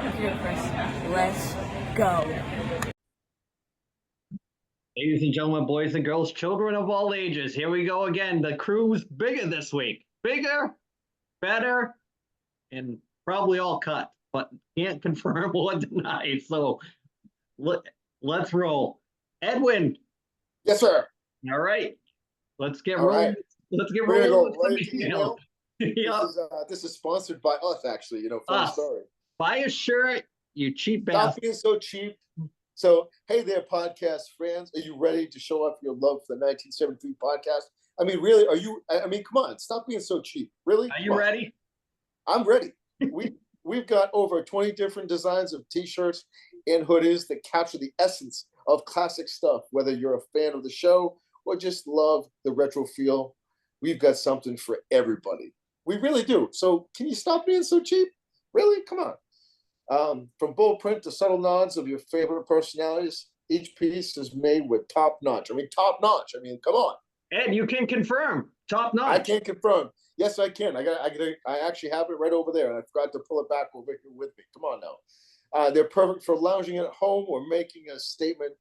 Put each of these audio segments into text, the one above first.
part of your person. Let's go. Ladies and gentlemen, boys and girls, children of all ages, here we go again. The crew's bigger this week. Bigger, better, and probably all cut, but can't confirm or deny. So let's roll. Edwin. Yes, sir. All right. Let's get All rolling. right. Let's get We're rolling gonna go with some right to emails. email. Yep. This is sponsored by us, actually. Funny Us. story. Buy a shirt, you cheap Stop bastard. being so cheap. So, hey there, podcast fans. Are you ready to show off your love for the 1973 podcast? I mean, really, are you? I mean, come on, stop being so cheap. Really? Are you ready? I'm ready. We've got over 20 different designs of t-shirts and hoodies that capture the essence of classic stuff. Whether you're a fan of the show or just love the retro feel, we've got something for everybody. We really do. So can you stop being so cheap? Really? Come on. From bold print to subtle nods of your favorite personalities, each piece is made with top notch. I mean, top notch. I mean, come on. Ed, you can confirm. Top notch. I can confirm. Yes, I can. I actually have it right over there, and I forgot to pull it back over here with me. Come on now. They're perfect for lounging at home or making a statement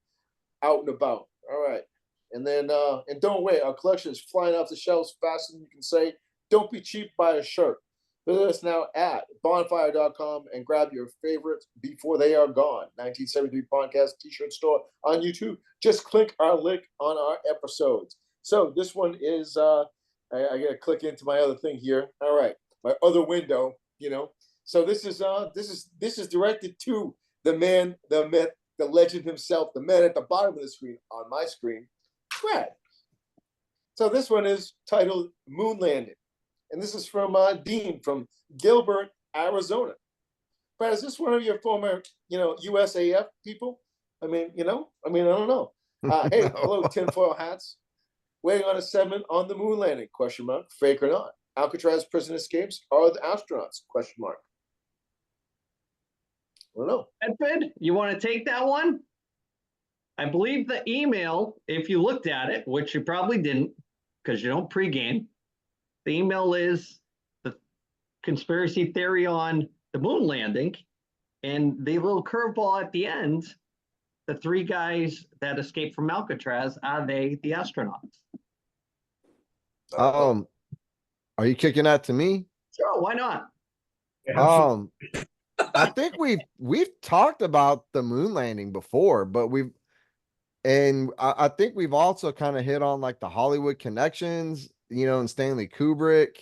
out and about. All right. And then, and don't wait. Our collection is flying off the shelves faster than you can say. Don't be cheap, buy a shirt. Visit us now at bonfire.com and grab your favorites before they are gone. 1973 Podcast T-shirt store on YouTube. Just click our link on our episodes. So this one is, I got to click into my other thing here. All right, my other window. So this is directed to the man, the myth, the legend himself, the man at the bottom of the screen on my screen, Brad. So this one is titled Moon Landing. And this is from Dean from Gilbert, Arizona. Brad, is this one of your former, USAF people? I mean, I don't know. Hey, hello, tinfoil hats. Waiting on a segment on the moon landing, ? Fake or not? Alcatraz prison escapes are the astronauts, ? I don't know. Edwin, you want to take that one? I believe the email, if you looked at it, which you probably didn't, because you don't pregame, the email is the conspiracy theory on the moon landing, and the little curveball at the end, the three guys that escaped from Alcatraz, are they the astronauts? Are you kicking that to me? Sure, why not? I think we've talked about the moon landing before, but I think we've also kind of hit on like the Hollywood connections, and Stanley Kubrick,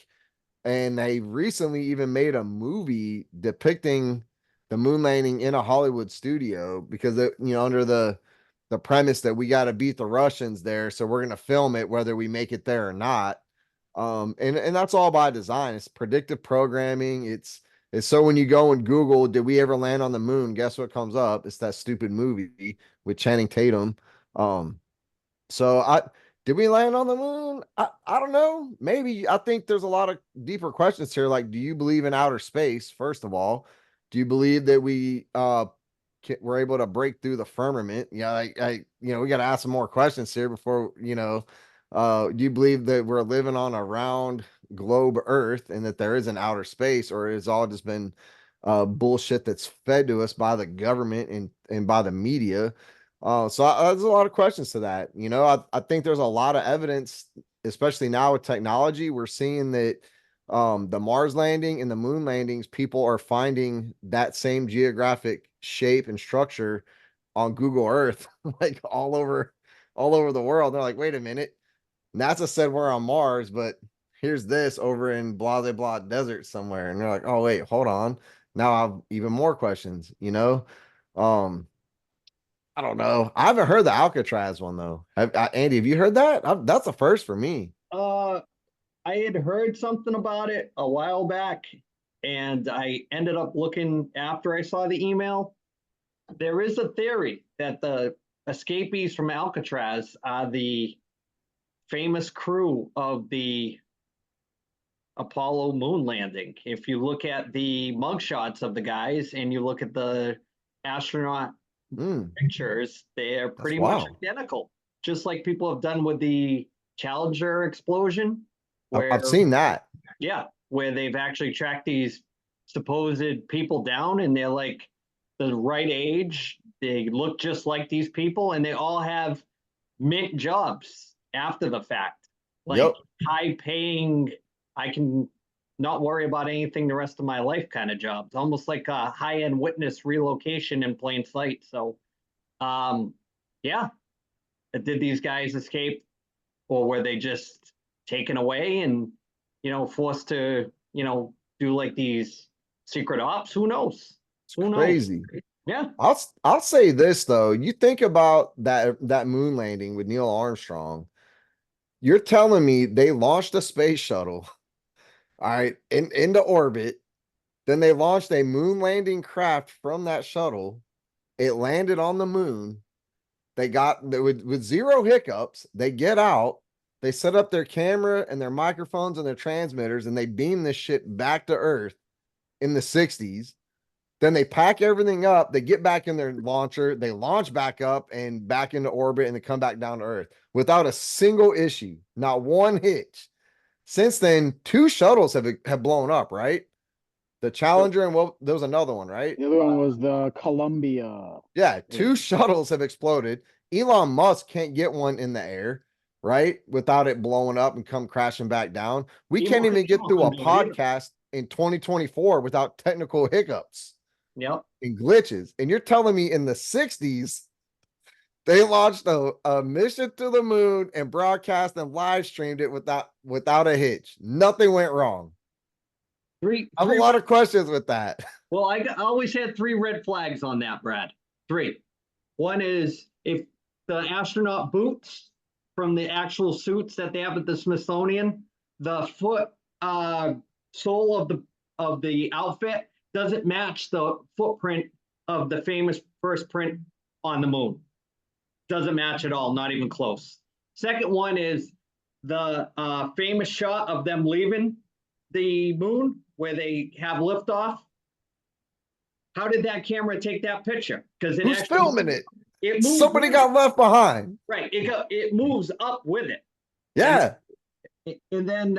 and they recently even made a movie depicting the moon landing in a Hollywood studio because under the premise that we got to beat the Russians there, so we're going to film it whether we make it there or not. And that's all by design. It's predictive programming. It's so when you go and Google, did we ever land on the moon? Guess what comes up? It's that stupid movie with Channing Tatum. Did we land on the moon? I don't know. Maybe. I think there's a lot of deeper questions here. Like, do you believe in outer space? First of all, do you believe that we were able to break through the firmament? Yeah, we got to ask some more questions here before do you believe that we're living on a round globe Earth and that there is an outer space, or it's all just been bullshit that's fed to us by the government and by the media? There's a lot of questions to that. I think there's a lot of evidence, especially now with technology. We're seeing that the Mars landing and the moon landings, people are finding that same geographic shape and structure on Google Earth, like all over the world. They're like, wait a minute. NASA said we're on Mars, but here's this over in blah, blah, blah desert somewhere. And they're like, oh, wait, hold on. Now I have even more questions, I don't know. I haven't heard the Alcatraz one though. Andy, have you heard that? That's a first for me. I had heard something about it a while back, and I ended up looking after I saw the email. There is a theory that the escapees from Alcatraz are the famous crew of the Apollo moon landing. If you look at the mugshots of the guys and you look at the astronaut pictures, they're pretty much identical, just like people have done with the Challenger explosion. I've seen that. Yeah, where they've actually tracked these supposed people down, and they're like the right age. They look just like these people, and they all have mint jobs after the fact. Like Yep. high paying, I can not worry about anything the rest of my life kind of jobs. Almost like a high end witness relocation in plain sight. So, yeah, did these guys escape, or were they just taken away and forced to do like these secret ops? Who knows? Who knows? Crazy. Yeah. I'll say this though. You think about that moon landing with Neil Armstrong. You're telling me they launched a space shuttle, all right, into orbit. Then they launched a moon landing craft from that shuttle. It landed on the moon. They got with zero hiccups. They get out. They set up their camera and their microphones and their transmitters, and they beam this shit back to Earth in the 60s. Then they pack everything up. They get back in their launcher. They launch back up and back into orbit, and they come back down to Earth without a single issue, not one hitch. Since then, 2 shuttles have blown up, right? The Challenger and there was another one, right? The other one was the Columbia. Yeah, 2 shuttles have exploded. Elon Musk can't get one in the air, right? Without it blowing up and come crashing back down. We can't even get through a podcast in 2024 without technical hiccups. Yep. And glitches. And you're telling me in the 60s, they launched a mission to the moon and broadcast and live streamed it without a hitch. Nothing went wrong. I have a lot of questions with that. Well, I always had 3 red flags on that, Brad. 3. One is if the astronaut boots from the actual suits that they have at the Smithsonian, the foot sole of the outfit doesn't match the footprint of the famous first print on the moon. Doesn't match at all, not even close. Second one is the famous shot of them leaving the moon where they have liftoff. How did that camera take that picture? Because who's filming it? It Somebody got left behind. Right. It moves up with it. Yeah. And then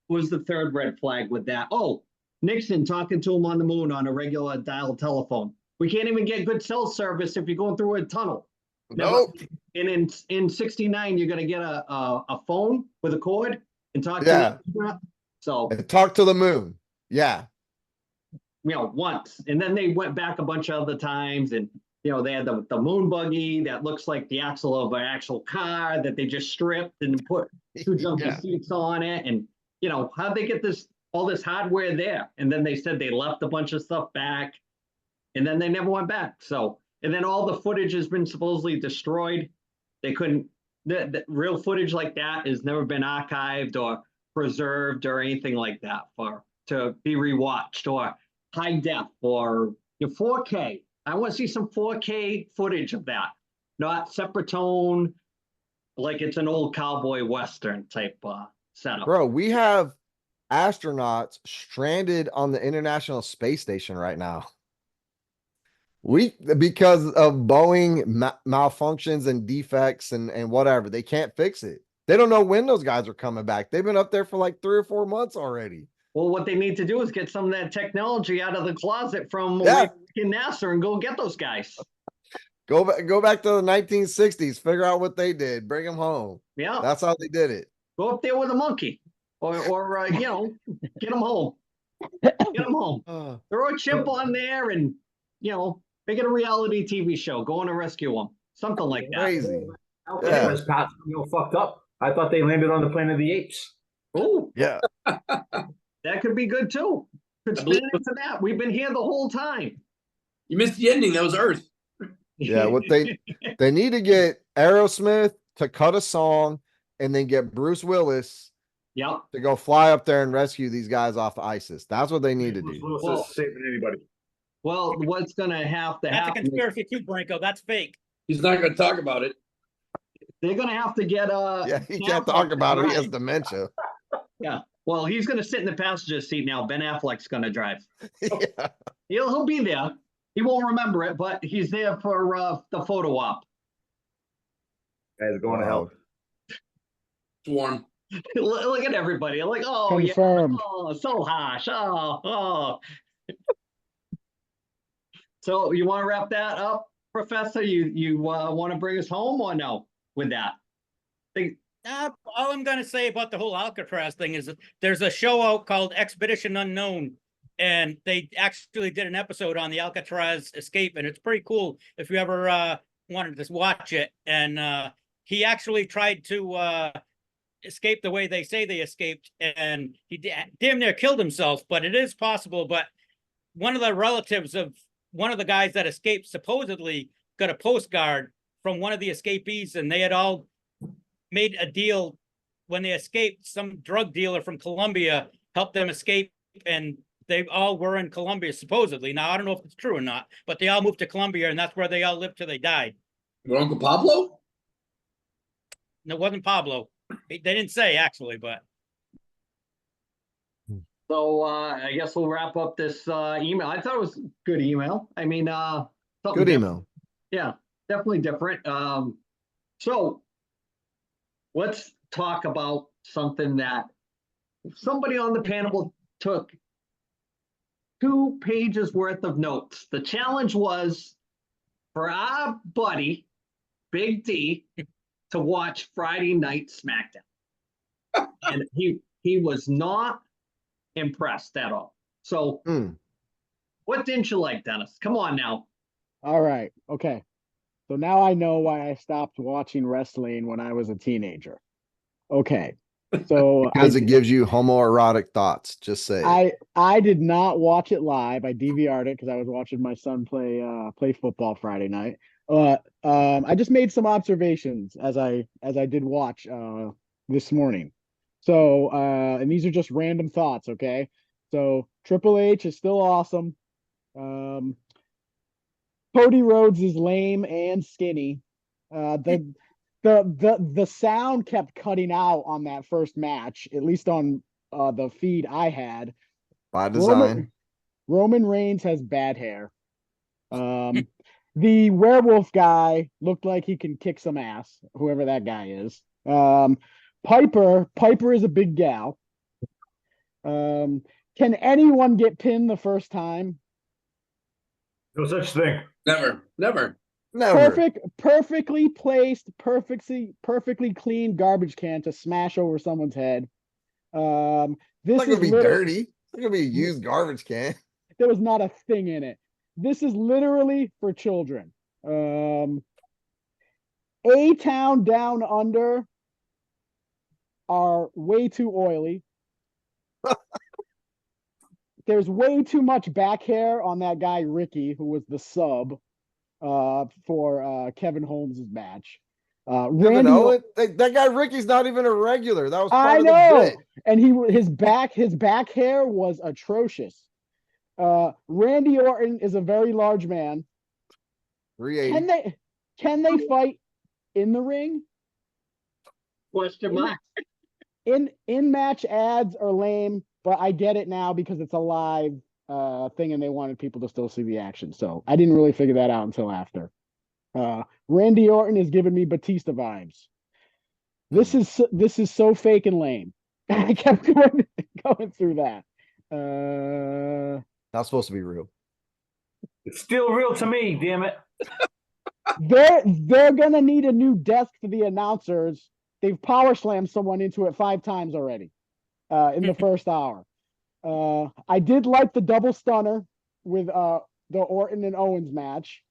was the third red flag with that? Oh, Nixon talking to him on the moon on a regular dial telephone. We can't even get good cell service if you're going through a tunnel. Nope. And in 69, you're gonna get a phone with a cord and talk Yeah. to it. So And talk to the moon. Yeah. Once. And then they went back a bunch of other times, and they had the moon buggy that looks like the axle of an actual car that they just stripped and put 2 junky seats on it. And how'd they get all this hardware there? And then they said they left a bunch of stuff back, and then they never went back. So, and then all the footage has been supposedly destroyed. They couldn't, the real footage like that has never been archived or preserved or anything like that to be rewatched or high def or 4K. I want to see some 4K footage of that, not separate tone, like it's an old cowboy western type setup. Bro, we have astronauts stranded on the International Space Station right now. Because of Boeing malfunctions and defects and whatever, they can't fix it. They don't know when those guys are coming back. They've been up there for like 3 or 4 months already. Well, what they need to do is get some of that technology out of the closet from NASA and go get those guys. Go back to the 1960s. Figure out what they did. Bring them home. Yeah, that's how they did it. Go up there with a monkey, or get them home. Get them home. Throw a chip on there, and make it a reality TV show. Go on and rescue them. Something like that. Crazy. Yeah. Was fucked up. I thought they landed on the Planet of the Apes. Oh, yeah. That could be good too. Could spin into that. We've been here the whole time. You missed the ending. That was Earth. Yeah, what they need to get Aerosmith to cut a song and then get Bruce Willis to go fly up there and rescue these guys off of ISIS. That's what they need to do. Bruce Willis is saving anybody. Well, what's gonna have to happen? That's a conspiracy too, Branko. That's fake. He's not going to talk about it. They're gonna have to get he can't talk about it. He has dementia. Yeah. Well, he's going to sit in the passenger seat now. Ben Affleck's going to drive. Yeah. He'll be there. He won't remember it, but he's there for the photo op. Guys going to hell. It's warm. Look at everybody. Like, oh, Confirmed. yeah. Oh, so harsh. Oh. So you want to wrap that up, Professor? You want to bring us home or no with that? All I'm going to say about the whole Alcatraz thing is that there's a show out called Expedition Unknown, and they actually did an episode on the Alcatraz escape, and it's pretty cool if you ever wanted to watch it. And he actually tried to escape the way they say they escaped, and he damn near killed himself, but it is possible. But one of the relatives of one of the guys that escaped supposedly got a postcard from one of the escapees, and they had all made a deal when they escaped. Some drug dealer from Colombia helped them escape, and they all were in Colombia supposedly. Now I don't know if it's true or not, but they all moved to Colombia, and that's where they all lived till they died. Your Uncle Pablo? And it wasn't Pablo. They didn't say actually, but So I guess we'll wrap up this email. I thought it was a good email. I mean, something Good different. email. Yeah, definitely different. So let's talk about something that somebody on the panel took 2 pages worth of notes. The challenge was for our buddy, Big D, to watch Friday Night SmackDown. And he was not impressed at all. So what didn't you like, Dennis? Come on now. All right. Okay. So now I know why I stopped watching wrestling when I was a teenager. Okay. So Because it gives you homoerotic thoughts. Just say. I did not watch it live. I DVR'd it because I was watching my son play football Friday night. I just made some observations as I did watch this morning. So and these are just random thoughts, okay? So Triple H is still awesome. Cody Rhodes is lame and skinny. The sound kept cutting out on that first match, at least on the feed I had. By design. Roman Reigns has bad hair. The werewolf guy looked like he can kick some ass, whoever that guy is. Piper is a big gal. Can anyone get pinned the first time? No such thing. Never. Never. Perfectly placed, perfectly clean garbage can to smash over someone's head. This It's not is gonna be dirty. It's not gonna be a used garbage can. There was not a thing in it. This is literally for children. A-Town Down Under are way too oily. There's way too much back hair on that guy Ricky, who was the sub for Kevin Holmes' match. Kevin Owens, that guy Ricky's not even a regular. That was part I of know, the bit. and his back hair was atrocious. Randy Orton is a very large man. 380. Can they fight in the ring? Question mark. In match ads are lame, but I get it now because it's a live thing and they wanted people to still see the action. So I didn't really figure that out until after. Randy Orton is giving me Batista vibes. This is so fake and lame. I kept going through that. Not supposed to be real. It's still real to me, damn it. They're gonna need a new desk for the announcers. They've power slammed someone into it 5 times already in the first hour. I did like the double stunner with the Orton and Owens match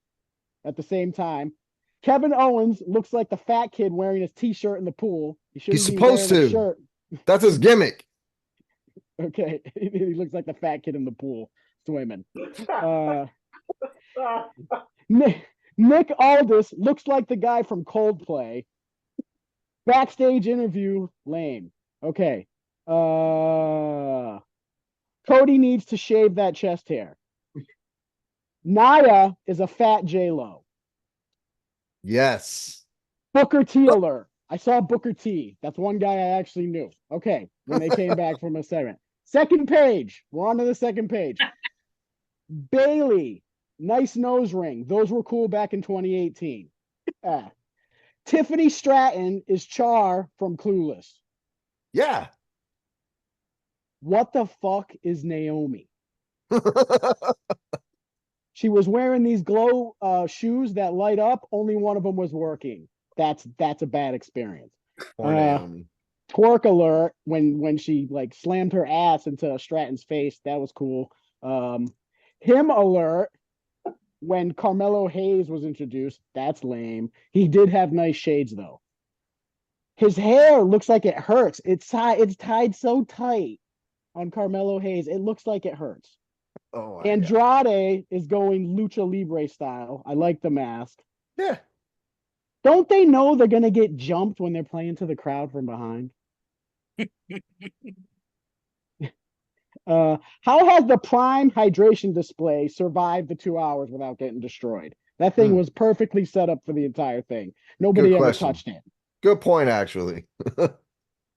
at the same time. Kevin Owens looks like the fat kid wearing his t-shirt in the pool. He's supposed to. Shirt. That's his gimmick. Okay, he looks like the fat kid in the pool swimming. Nick Aldis looks like the guy from Coldplay. Backstage interview, lame. Okay. Cody needs to shave that chest hair. Nia is a fat J-Lo. Yes. Booker T alert. I saw Booker T. That's one guy I actually knew. Okay, when they came back from a segment. Second page. We're on to the second page. Bailey, nice nose ring. Those were cool back in 2018. Tiffany Stratton is Char from Clueless. Yeah. What the fuck is Naomi? She was wearing these glow shoes that light up. Only one of them was working. That's a bad experience. Poor Naomi. Twerk alert when she like slammed her ass into Stratton's face. That was cool. Him alert when Carmelo Hayes was introduced. That's lame. He did have nice shades though. His hair looks like it hurts. It's tied so tight on Carmelo Hayes. It looks like it hurts. Oh, Andrade is going lucha libre style. I like the mask. yeah. Don't they know they're gonna get jumped when they're playing to the crowd from behind? How has the Prime hydration display survived the 2 hours without getting destroyed? That thing was perfectly set up for the entire thing. Nobody Good ever question. touched it. Good point, actually.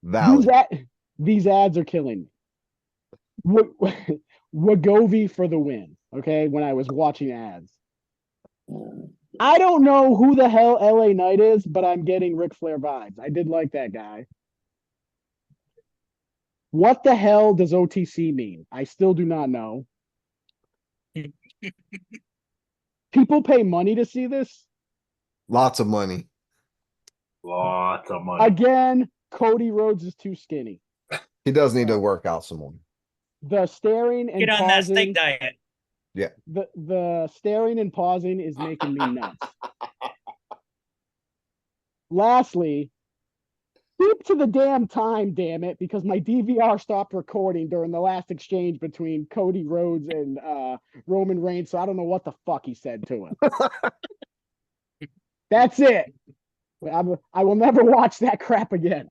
Valid. These ads are killing me. Wagovi for the win. Okay, when I was watching ads. I don't know who the hell LA Knight is, but I'm getting Ric Flair vibes. I did like that guy. What the hell does OTC mean? I still do not know. People pay money to see this? Lots of money. Lots of money. Again, Cody Rhodes is too skinny. He does need to work out some more. The staring and Get on that steak pausing. diet. Yeah. The staring and pausing is making me nuts. Lastly, keep to the damn time, damn it, because my DVR stopped recording during the last exchange between Cody Rhodes and Roman Reigns, so I don't know what the fuck he said to him. That's it. I will never watch that crap again.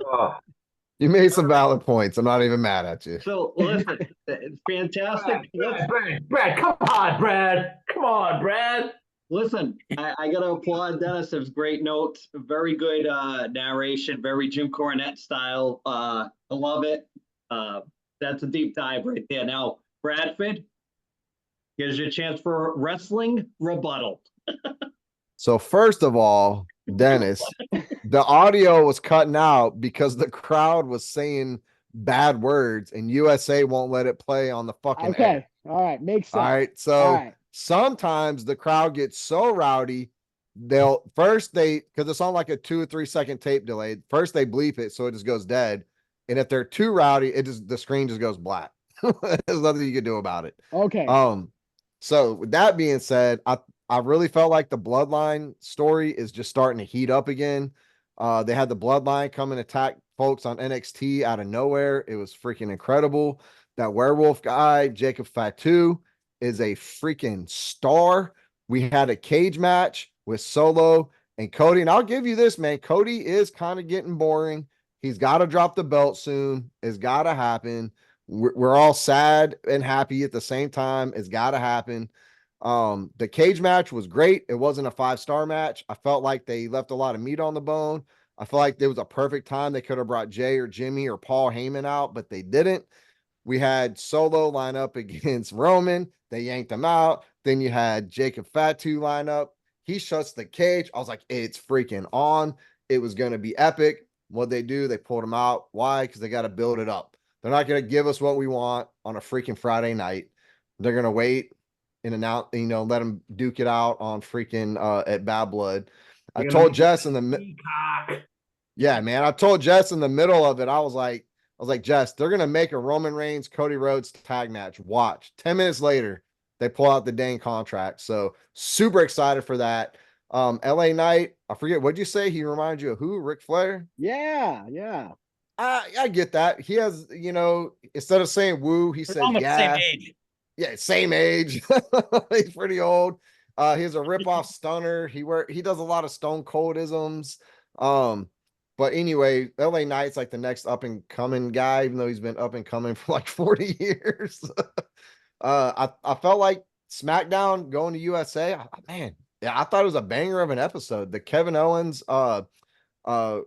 Oh, You made some valid points. I'm not even mad at you. So listen, it's fantastic. Brad, come on, Brad. Come on, Brad. Listen, I got to applaud Dennis. There's great notes, very good narration, very Jim Cornette style. I love it. That's a deep dive right there. Now, Bradford, here's your chance for wrestling rebuttal. So first of all, Dennis, the audio was cutting out because the crowd was saying bad words and USA won't let it play on the fucking air. All right. Makes sense. All right. So sometimes the crowd gets so rowdy, because it's on like a 2 or 3 second tape delay. First they bleep it so it just goes dead. And if they're too rowdy, the screen just goes black. There's nothing you can do about it. Okay. So with that being said, I really felt like the Bloodline story is just starting to heat up again. They had the Bloodline come and attack folks on NXT out of nowhere. It was freaking incredible. That werewolf guy, Jacob Fatu, is a freaking star. We had a cage match with Solo and Cody. And I'll give you this, man. Cody is kind of getting boring. He's got to drop the belt soon. It's got to happen. We're all sad and happy at the same time. It's got to happen. The cage match was great. It wasn't a 5-star match. I felt like they left a lot of meat on the bone. I feel like there was a perfect time. They could have brought Jay or Jimmy or Paul Heyman out, but they didn't. We had Solo line up against Roman. They yanked him out. Then you had Jacob Fatu line up. He shuts the cage. I was like, it's freaking on. It was going to be epic. What they do, they pulled him out. Why? Because they got to build it up. They're not going to give us what we want on a freaking Friday night. They're going to wait and announce, let him duke it out on freaking at Bad Blood. I told Jess in the I told Jess in the middle of it, I was like, Jess, they're gonna make a Roman Reigns Cody Rhodes tag match. Watch. 10 minutes later, they pull out the dang contract. So super excited for that. LA Knight, I forget, what'd you say? He reminds you of who? Ric Flair? Yeah. I get that. He has, instead of saying woo, he says Almost yeah. same age. Yeah, same age. He's pretty old. He's a rip-off stunner. He does a lot of Stone Coldisms. But anyway, LA Knight's like the next up and coming guy, even though he's been up and coming for like 40 years. I felt like SmackDown going to USA. I thought it was a banger of an episode. The Kevin Owens and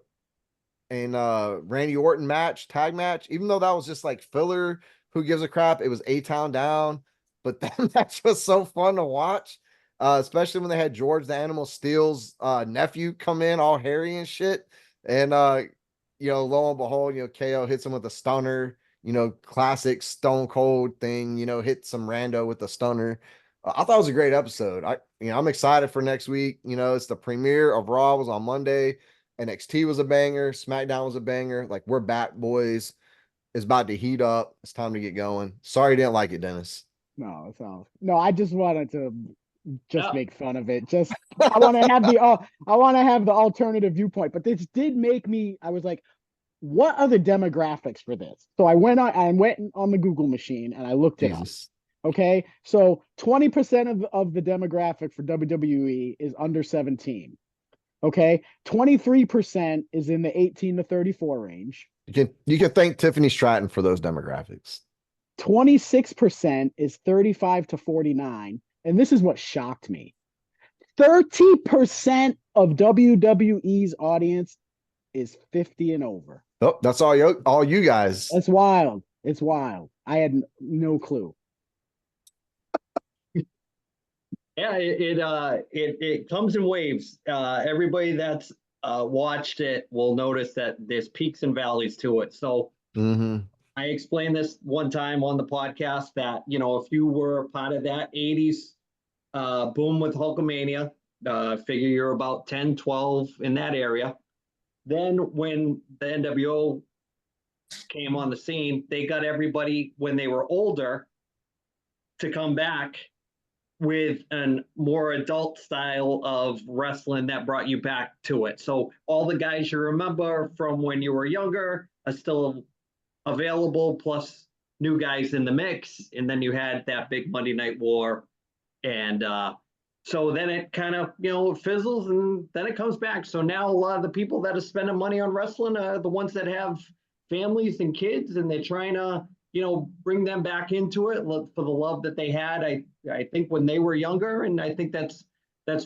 Randy Orton tag match, even though that was just like filler, who gives a crap? It was A-Town Down, but that match was so fun to watch, especially when they had George the Animal Steel's nephew come in all hairy and shit. And lo and behold, KO hits him with a stunner. classic Stone Cold thing, hit some rando with a stunner. I thought it was a great episode. I'm excited for next week. It's the premiere of Raw was on Monday. NXT was a banger. SmackDown was a banger. Like, we're back, boys. It's about to heat up. It's time to get going. Sorry you didn't like it, Dennis. No, it sounds no. I just wanted to just Yeah. make fun of it. Just I want to have the alternative viewpoint. But this did make me. I was like, what are the demographics for this? So I went on the Google machine and I looked it up. Jesus. Okay, so 20% of the demographic for WWE is under 17. Okay, 23% is in the 18 to 34 range. You can thank Tiffany Stratton for those demographics. 26% is 35 to 49. And this is what shocked me. 30% of WWE's audience is 50 and over. Oh, that's all you guys. That's wild. It's wild. I had no clue. Yeah, it comes in waves. Everybody that's watched it will notice that there's peaks and valleys to it. So I explained this one time on the podcast that, if you were part of that 80s boom with Hulkamania, figure you're about 10, 12 in that area. Then when the NWO came on the scene, they got everybody when they were older to come back with a more adult style of wrestling that brought you back to it. So all the guys you remember from when you were younger are still available, plus new guys in the mix. And then you had that big Monday Night War. And so then it kind of, fizzles and then it comes back. So now a lot of the people that are spending money on wrestling are the ones that have families and kids, and they're trying to, bring them back into it for the love that they had. I think when they were younger, and I think that's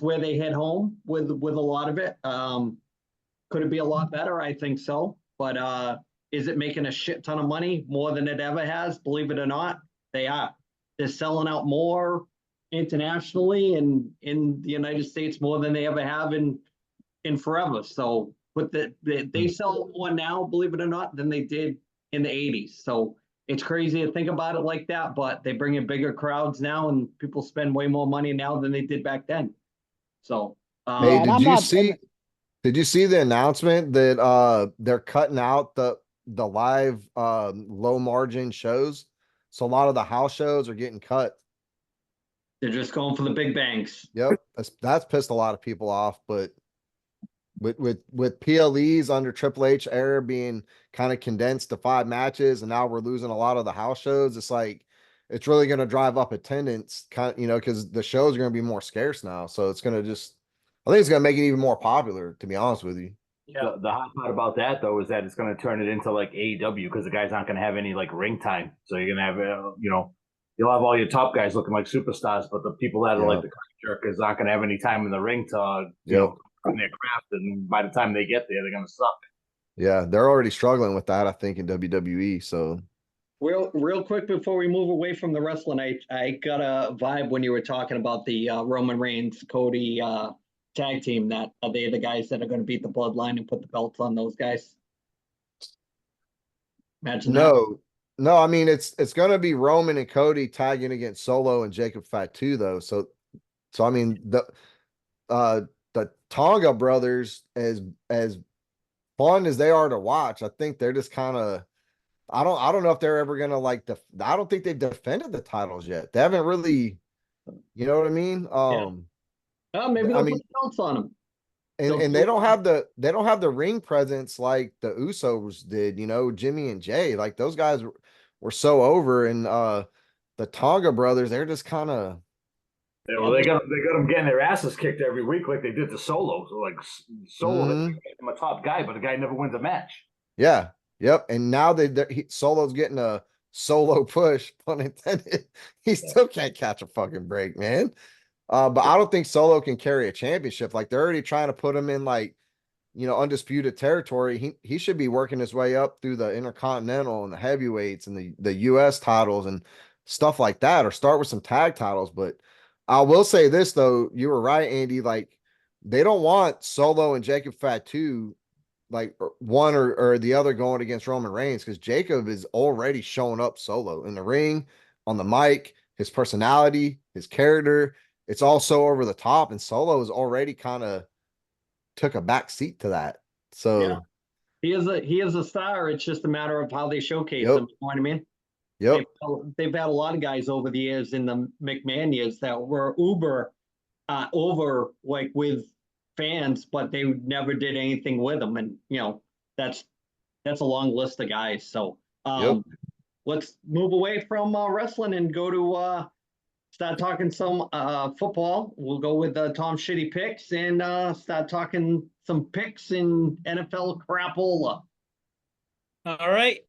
where they hit home with a lot of it. Could it be a lot better? I think so. But is it making a shit ton of money, more than it ever has? Believe it or not, they are. They're selling out more internationally and in the United States more than they ever have in forever. So, but they sell more now, believe it or not, than they did in the 80s. So it's crazy to think about it like that, but they bring in bigger crowds now, and people spend way more money now than they did back then. So, hey, did you see the announcement that they're cutting out the live low margin shows? So a lot of the house shows are getting cut. They're just going for the big banks. Yep, that's pissed a lot of people off. But with PLEs under Triple H era being kind of condensed to 5 matches, and now we're losing a lot of the house shows, it's like it's really going to drive up attendance, because the shows are going to be more scarce now. So it's going to I think it's going to make it even more popular, to be honest with you. Yeah. The hot part about that, though, is that it's going to turn it into like AEW, because the guys aren't going to have any like ring time. So you're going to have, you'll have all your top guys looking like superstars, but the people that are like the jerkers aren't going to have any time in the ring to, in their craft. And by the time they get there, they're going to suck. Yeah, they're already struggling with that, I think, in WWE. So real quick before we move away from the wrestling, I got a vibe when you were talking about the Roman Reigns, Cody tag team. That are they the guys that are going to beat the Bloodline and put the belts on those guys? Imagine that. No, I mean it's going to be Roman and Cody tagging against Solo and Jacob Fatu, though. So I mean the Tonga brothers, as fun as they are to watch, I think they're just kind of, I don't know if they're ever gonna I don't think they've defended the titles yet. They haven't really, you know what I mean? Maybe they'll put belts on them. And they don't have the ring presence like the Usos did, Jimmy and Jay. Like those guys were so over, and the Tonga brothers, they're just kind of. Yeah, well, they got them getting their asses kicked every week, like they did to Solo. So like Solo, they made him a top guy, but the guy never wins a match. Yeah. Yep. And now Solo's getting a solo push, pun intended. He still can't catch a fucking break, man. But I don't think Solo can carry a championship. Like they're already trying to put him in undisputed territory. He should be working his way up through the Intercontinental and the heavyweights and the US titles and stuff like that, or start with some tag titles. But I will say this, though, you were right, Andy. Like they don't want Solo and Jacob Fatu like one or the other going against Roman Reigns, because Jacob is already showing up solo in the ring, on the mic, his personality, his character. It's all so over the top, and Solo is already kind of took a back seat to that. So he is a star. It's just a matter of how they showcase yep, him. You know what I mean? yep, They've had a lot of guys over the years in the McMahon years that were uber over like with fans, but they never did anything with them. And that's a long list of guys. So yep. let's move away from wrestling and go to start talking some football. We'll go with Tom Shitty picks and start talking some picks in NFL crapola. All right.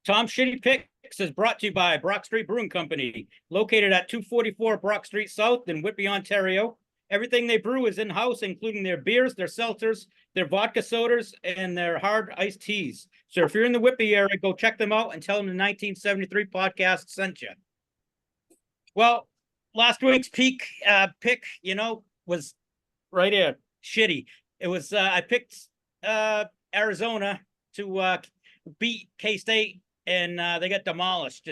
Tom Shitty Picks is brought to you by Brock Street Brewing Company, located at 244 Brock Street South in Whitby, Ontario. Everything they brew is in-house, including their beers, their seltzers, their vodka sodas, and their hard iced teas. So if you're in the Whitby area, go check them out and tell them the 1973 podcast sent you. Well, last week's pick, was right here. Shitty. It was, I picked Arizona to beat K-State, and they got demolished.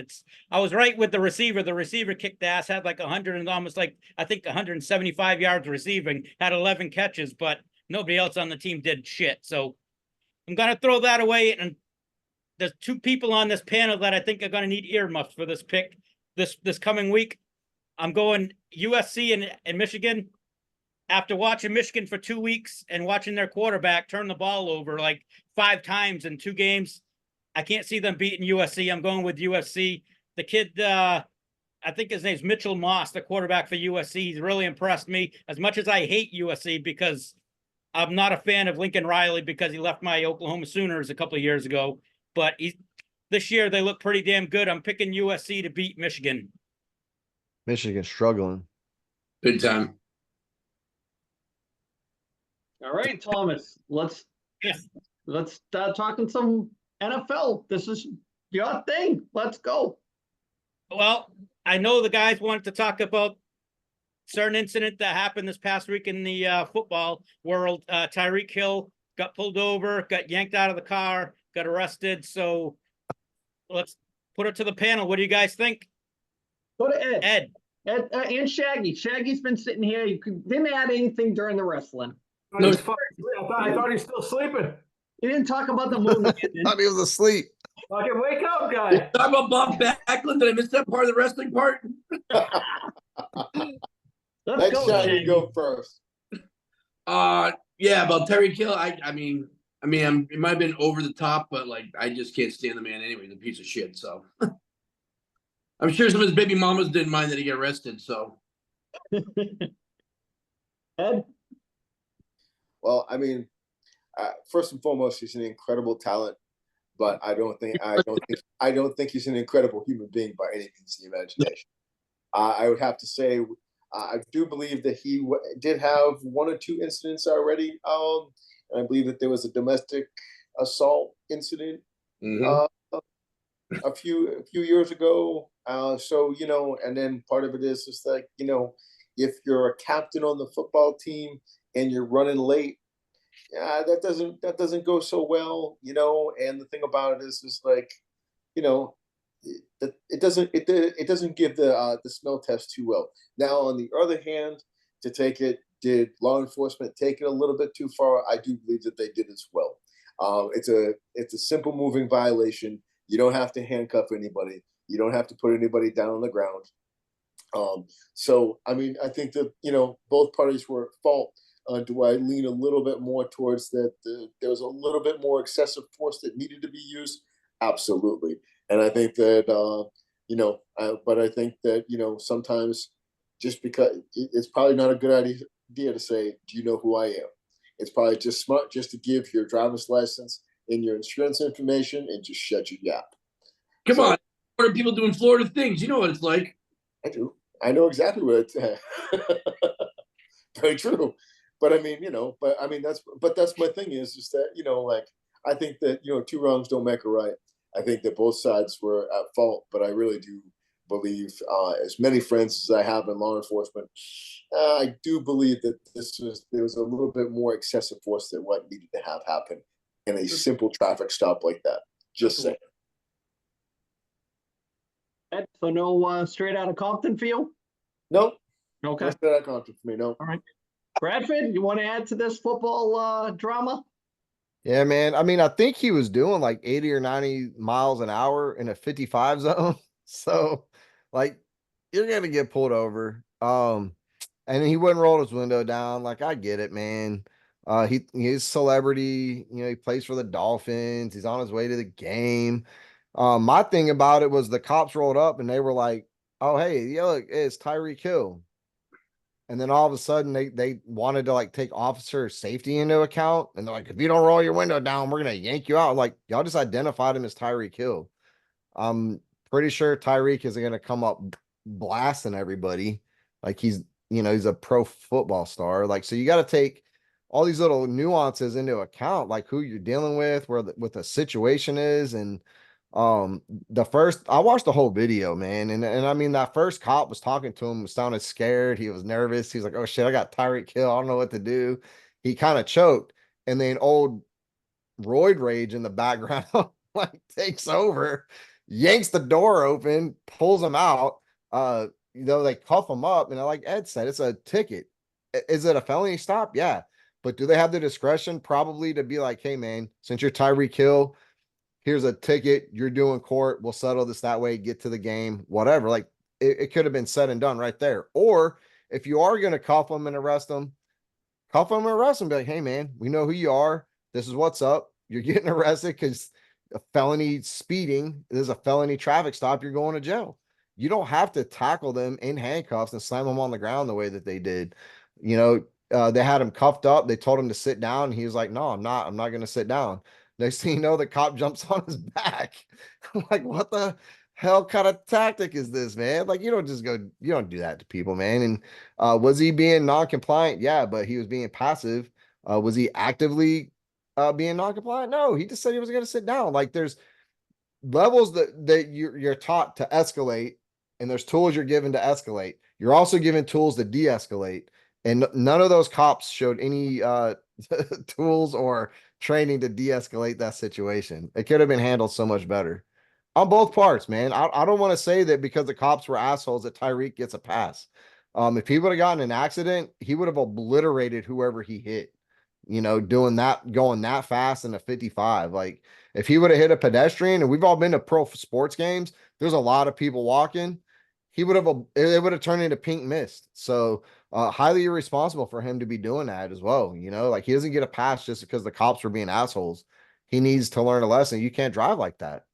I was right with the receiver. The receiver kicked ass, had like 100 and almost like, I think 175 yards receiving, had 11 catches, but nobody else on the team did shit. So I'm going to throw that away. And there's two people on this panel that I think are going to need earmuffs for this pick this coming week. I'm going USC and Michigan. After watching Michigan for 2 weeks and watching their quarterback turn the ball over like 5 times in 2 games, I can't see them beating USC. I'm going with USC. The kid, I think his name's Mitchell Moss, the quarterback for USC. He's really impressed me, as much as I hate USC because I'm not a fan of Lincoln Riley because he left my Oklahoma Sooners a couple of years ago. But this year they look pretty damn good. I'm picking USC to beat Michigan. Michigan struggling. Good time. All right, Thomas, let's start talking some NFL. This is your thing. Let's go. Well, I know the guys wanted to talk about certain incident that happened this past week in the football world. Tyreek Hill got pulled over, got yanked out of the car, got arrested. So let's put it to the panel. What do you guys think? Go to Ed. And Shaggy. Shaggy's been sitting here. You didn't add anything during the wrestling. No, I thought he was still sleeping. You didn't talk about the movie. Thought he was asleep. Fucking wake up, guy. Talk about Bob Backlund. Did I miss that part of the wrestling part? Let's Next go, time Shaggy. you go first. Yeah, about Terry Kill. I mean, it might have been over the top, but like, I just can't stand the man anyway. He's a piece of shit. So I'm sure some of his baby mamas didn't mind that he got arrested. So Ed? Well, I mean, first and foremost, he's an incredible talent, but I don't think he's an incredible human being by any means of the imagination. I would have to say, I do believe that he did have 1 or 2 incidents already. And I believe that there was a domestic assault incident a few years ago. So and then part of it is just like if you're a captain on the football team and you're running late, that doesn't go so well, And the thing about it is like, it doesn't give the smell test too well. Now, on the other hand, did law enforcement take it a little bit too far? I do believe that they did as well. It's a simple moving violation. You don't have to handcuff anybody. You don't have to put anybody down on the ground. So, I mean, I think that, both parties were at fault. Do I lean a little bit more towards that there was a little bit more excessive force that needed to be used? Absolutely. And I think that, but I think that, sometimes just because it's probably not a good idea to say, do you know who I am? It's probably just smart just to give your driver's license and your insurance information and just shut your gap. Come on. What are people doing Florida things? You know what it's like. I do. I know exactly what it's very true. But I mean, that's my thing is just that, like, I think that, 2 wrongs don't make a right. I think that both sides were at fault, but I really do believe, as many friends as I have in law enforcement, I do believe that there was a little bit more excessive force than what needed to have happen. in a simple traffic stop like that. Just saying. So no straight out of Compton for you? Nope. Okay. What's that content for me? No. All right. Bradford, you want to add to this football drama? Yeah, man. I mean, I think he was doing like 80 or 90 miles an hour in a 55 zone. So, like, you're gonna get pulled over. And he wouldn't roll his window down. Like, I get it, man. He's celebrity, he plays for the Dolphins. He's on his way to the game. My thing about it was the cops rolled up and they were like, "Oh, hey, yeah, look, it's Tyreek Hill." And then all of a sudden they wanted to like take officer safety into account. And they're like, if you don't roll your window down, we're gonna yank you out. Like, y'all just identified him as Tyreek Hill. I'm pretty sure Tyreek isn't gonna come up blasting everybody. Like he's a pro football star. Like, so you got to take all these little nuances into account, like who you're dealing with, what the situation is. And I watched the whole video, man. And I mean, that first cop was talking to him, sounded scared. He was nervous. He's like, "Oh shit, I got Tyreek Hill. I don't know what to do." He kind of choked. And then old roid rage in the background like takes over, yanks the door open, pulls him out. They cuff him up, and like Ed said, it's a ticket. Is it a felony stop? Yeah. But do they have the discretion probably to be like, "Hey man, since you're Tyreek Hill, here's a ticket, you're doing court, we'll settle this that way, get to the game," whatever. Like, it could have been said and done right there. Or if you are going to cuff them and arrest them, be like, "Hey man, we know who you are. This is what's up. You're getting arrested because a felony speeding. There's a felony traffic stop. You're going to jail." You don't have to tackle them in handcuffs and slam them on the ground the way that they did. They had him cuffed up. They told him to sit down. And he was like, "No, I'm not going to sit down." Next thing you know, the cop jumps on his back. I'm like, what the hell kind of tactic is this, man? Like, you don't do that to people, man. And was he being non-compliant? Yeah, but he was being passive. Was he actively being non-compliant? No, he just said he was going to sit down. Like, there's levels that you're taught to escalate, and there's tools you're given to escalate. You're also given tools to de-escalate. And none of those cops showed any tools or training to de-escalate that situation. It could have been handled so much better on both parts, man. I don't want to say that because the cops were assholes that Tyreek gets a pass. If he would have gotten an accident, he would have obliterated whoever he hit, going that fast in a 55. Like, if he would have hit a pedestrian, and we've all been to pro sports games, there's a lot of people walking, it would have turned into pink mist. So highly irresponsible for him to be doing that as well. Like, he doesn't get a pass just because the cops were being assholes. He needs to learn a lesson. You can't drive like that.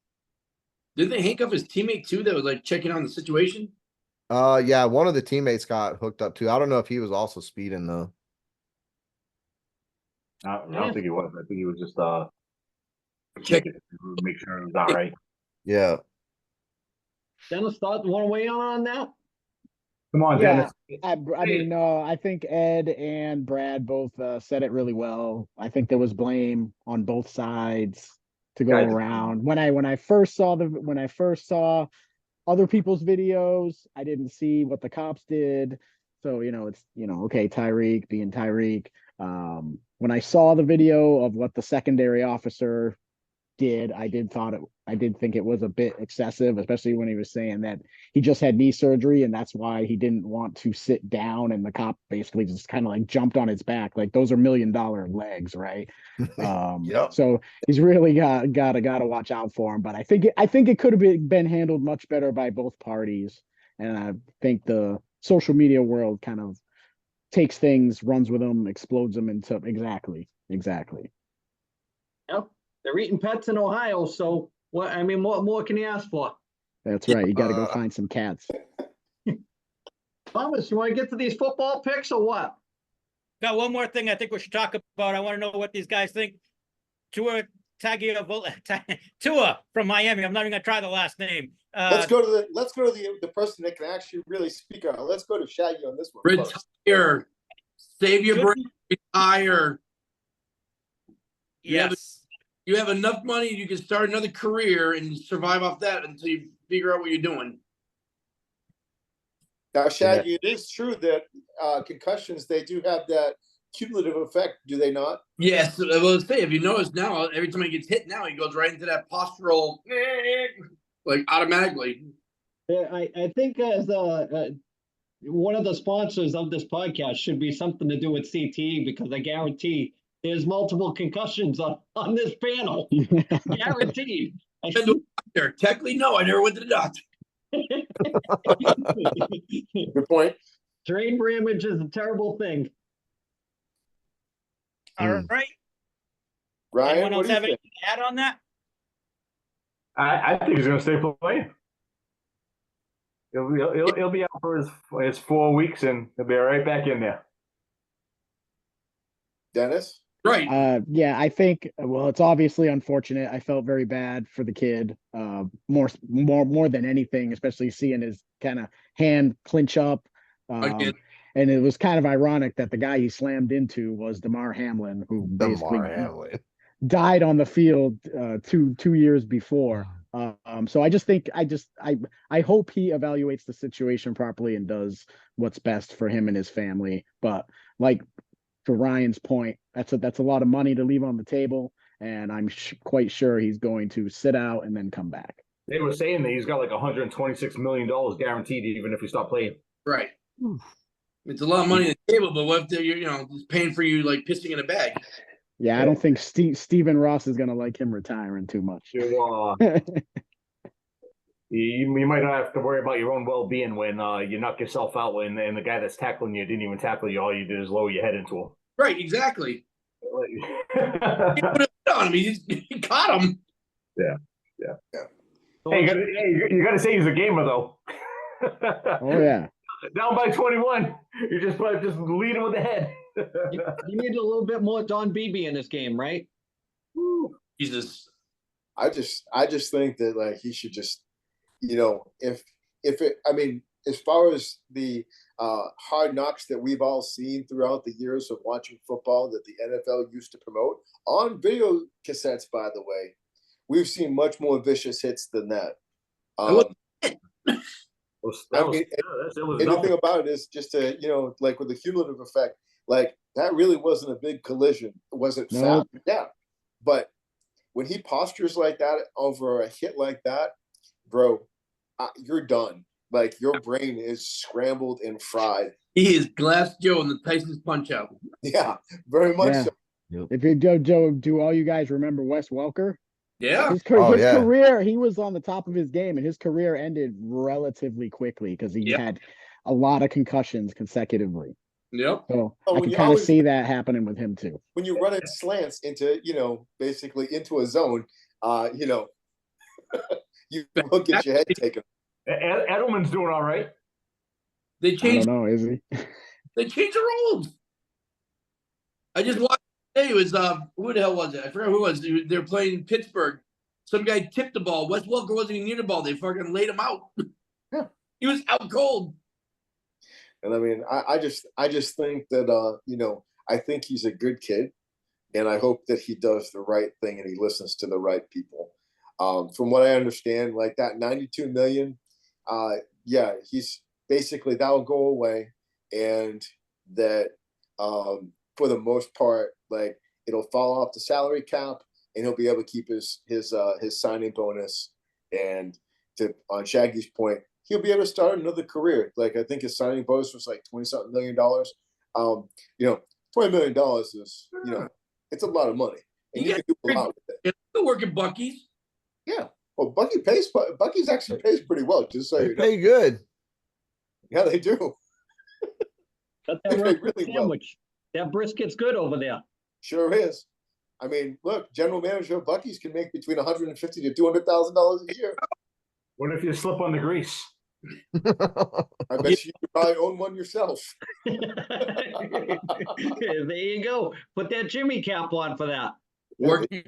Did they handcuff his teammate too that was like checking on the situation? Yeah, one of the teammates got hooked up too. I don't know if he was also speeding though. I don't think he was. I think he was just Check. make sure it was all right. Yeah. Dennis, thought want to weigh on that? Come on, Yeah, Dennis. I mean, I think Ed and Brad both said it really well. I think there was blame on both sides to go Guys, around. When I first saw other people's videos, I didn't see what the cops did. So, it's, okay, Tyreek being Tyreek. When I saw the video of what the secondary officer did, I did think it was a bit excessive, especially when he was saying that he just had knee surgery and that's why he didn't want to sit down, and the cop basically just kind of like jumped on his back. Like, those are $1 million legs, right? Yep. So he's really gotta watch out for him. But I think it could have been handled much better by both parties. And I think the social media world kind of takes things, runs with them, explodes them into exactly. Yep. They're eating pets in Ohio, so what more can you ask for? That's right. You got to go find some cats. Thomas, you want to get to these football picks or what? Got one more thing I think we should talk about. I want to know what these guys think. Tua from Miami. I'm not even gonna try the last name. Let's go to the person that can actually really speak on it. Let's go to Shaggy on this one. Retire. Save your brain. Retire. Yes. You have enough money, you can start another career and survive off that until you figure out what you're doing. Now, Shaggy, It is true that concussions, they do have that cumulative effect, do they not? Yes, I will say, if you notice now, every time he gets hit now, he goes right into that postural, like automatically. Yeah, I think as one of the sponsors of this podcast should be something to do with CTE, because I guarantee there's multiple concussions on this panel. Guaranteed. Technically, no, I never went to the doctor. Good point. Brain damage is a terrible thing. All right. Ryan, Anyone what else do you have think? anything to add on that? I think he's going to stay playing. He'll be out for his 4 weeks, and he'll be right back in there. Dennis? Right. Yeah, I think, well, it's obviously unfortunate. I felt very bad for the kid, more than anything, especially seeing his kind of hand clinch up. Again. And it was kind of ironic that the guy he slammed into was Damar Hamlin, who basically died on the field 2 years before. So I just think I hope he evaluates the situation properly and does what's best for him and his family. But like, to Ryan's point, that's a lot of money to leave on the table, and I'm quite sure he's going to sit out and then come back. They were saying that he's got like $126 million guaranteed, even if he stopped playing. Right. It's a lot of money on the table, but what if they're, paying for you like pissing in a bag? Yeah, I don't think Stephen Ross is going to like him retiring too much. You might not have to worry about your own well-being when you knock yourself out and the guy that's tackling you didn't even tackle you. All you did is lower your head into him. Right, exactly. He put it on him. He caught him. Yeah. Hey, you got to say he's a gamer, though. Oh, yeah. Down by 21. You just lead him with the head. You need a little bit more Don Beebe in this game, right? Jesus. I just think that like he should just, if it, I mean, as far as the hard knocks that we've all seen throughout the years of watching football that the NFL used to promote on video cassettes, by the way, we've seen much more vicious hits than that. Anything about it is just a, like with the cumulative effect, like that really wasn't a big collision. Was it fat? Yeah. But when he postures like that over a hit like that, bro, you're done. Like your brain is scrambled and fried. He is Glass Joe in the Tyson's Punch Out. Yeah, very much so. If you do all you guys remember Wes Welker? Yeah. His career, he was on the top of his game, and his career ended relatively quickly because he had a lot of concussions consecutively. Yep. So I can kind of see that happening with him too. When you run in slants into, basically into a zone, you will get your head taken. Edelman's doing all right. They changed. I don't know, is he? They changed the rules. I just watched today. It was who the hell was it? I forgot who it was. They were playing Pittsburgh. Some guy tipped the ball. Wes Welker wasn't even near the ball. They fucking laid him out. Yeah. He was out cold. And I mean, I just think that I think he's a good kid, and I hope that he does the right thing and he listens to the right people. From what I understand, like that $92 million, he's basically that'll go away, and that for the most part, like it'll fall off the salary cap, and he'll be able to keep his signing bonus. And on Shaggy's point, he'll be able to start another career. Like I think his signing bonus was like $20-something million. $20 million is it's a lot of money, and you can do a lot with it. He'll work at Buc-ee's. Yeah. Well, Buc-ee's actually pays pretty well, just so They you know. pay good. Yeah, they do. Got They that pay roast really well. sandwich. That brisket's good over there. Sure is. I mean, look, general manager of Buc-ee's can make between $150,000 to $200,000 a year. What if you slip on the grease? I bet you could probably own one yourself. There you go. Put that Jimmy cap on for that. Working.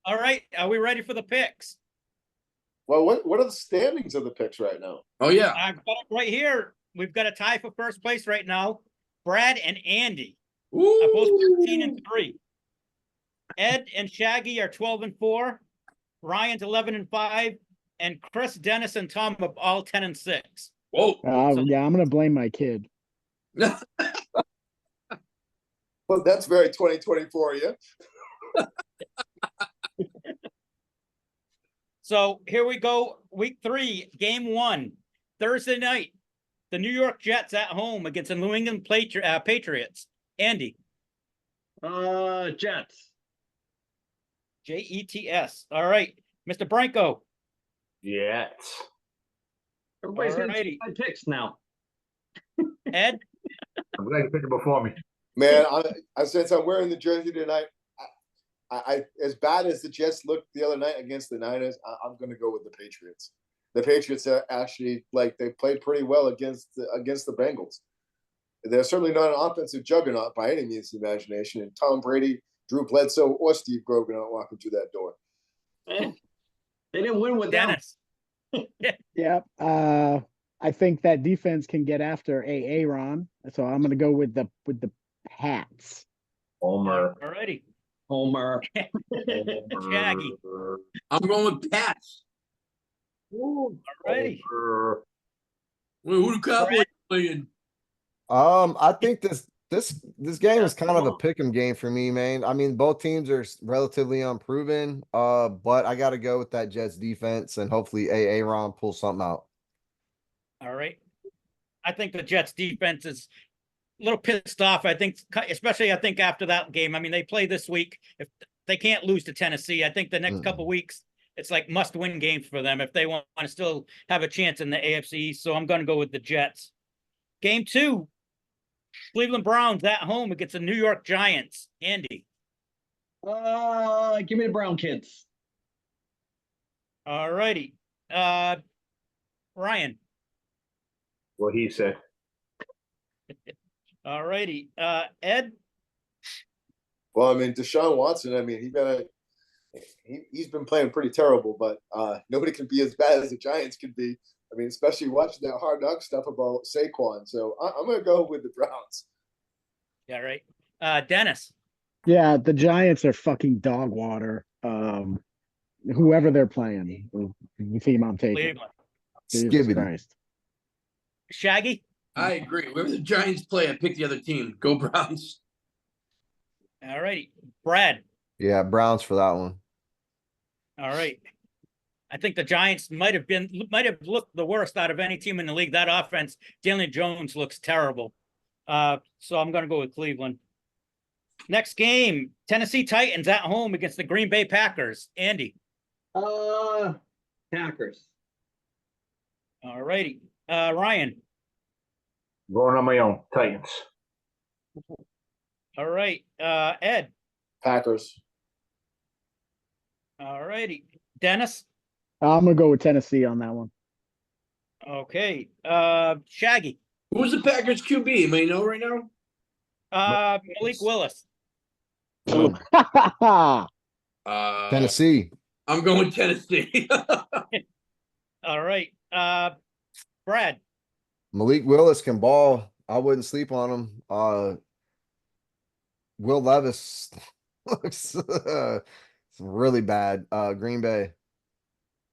All right. Are we ready for the picks? Well, what are the standings of the picks right now? Oh yeah. I've got it right here. We've got a tie for first place right now. Brad and Andy are both 13-3. Ed and Shaggy are 12-4. Ryan's 11-5. And Chris, Dennis, and Tom are all 10-6. Whoa. Yeah, I'm gonna blame my kid. Well, that's very 2024, yeah. So here we go. Week 3, game 1, Thursday night. The New York Jets at home against the New England Patriots. Andy. Jets. Jets. All right. Mr. Branco. Jets. Everybody's gonna Alrighty. take my picks now. Ed. I'm glad you picked it before me. Man, since I'm wearing the jersey tonight, I as bad as the Jets looked the other night against the Niners, I'm going to go with the Patriots. The Patriots are actually they played pretty well against the Bengals. They're certainly not an offensive juggernaut by any means of the imagination. And Tom Brady, Drew Bledsoe, or Steve Grogan aren't walking through that door. They didn't win with Dennis. Yep. I think that defense can get after Ron. So I'm going to go with the Pats. Homer. Alrighty. Homer. Shaggy. I'm going with Pats. Alrighty. Homer. Who the Cowboys playing? I think this game is kind of a pick'em game for me, man. I mean, both teams are relatively unproven. But I got to go with that Jets defense, and hopefully Ron pulls something out. All right. I think the Jets defense is a little pissed off. I think, especially after that game. I mean, they play this week. If they can't lose to Tennessee, I think the next couple weeks it's like must-win games for them if they want to still have a chance in the AFC East. So I'm going to go with the Jets. Game 2, Cleveland Browns at home against the New York Giants. Andy. Give me the Brown kids. All righty. Ryan. What he said. All righty. Ed. Well, I mean, Deshaun Watson, I mean, he's been playing pretty terrible, but nobody can be as bad as the Giants can be. I mean, especially watching that Hard Knock stuff about Saquon. So I'm going to go with the Browns. Yeah, right. Dennis. Yeah, the Giants are fucking dog water. Whoever they're playing, the team I'm taking. Jesus Christ. Shaggy. I agree. Whoever the Giants play, I pick the other team. Go Browns. All righty. Brad. Yeah, Browns for that one. All right. I think the Giants might have looked the worst out of any team in the league. That offense, Daniel Jones looks terrible. So I'm going to go with Cleveland. Next game, Tennessee Titans at home against the Green Bay Packers. Andy. Packers. All righty. Ryan. Going on my own. Titans. All right. Ed. Packers. All righty. Dennis. I'm going to go with Tennessee on that one. Okay. Shaggy. Who's the Packers QB? Am I know right now? Malik Willis. Tennessee. I'm going Tennessee. All right. Brad. Malik Willis can ball. I wouldn't sleep on him. Will Levis looks really bad. Green Bay.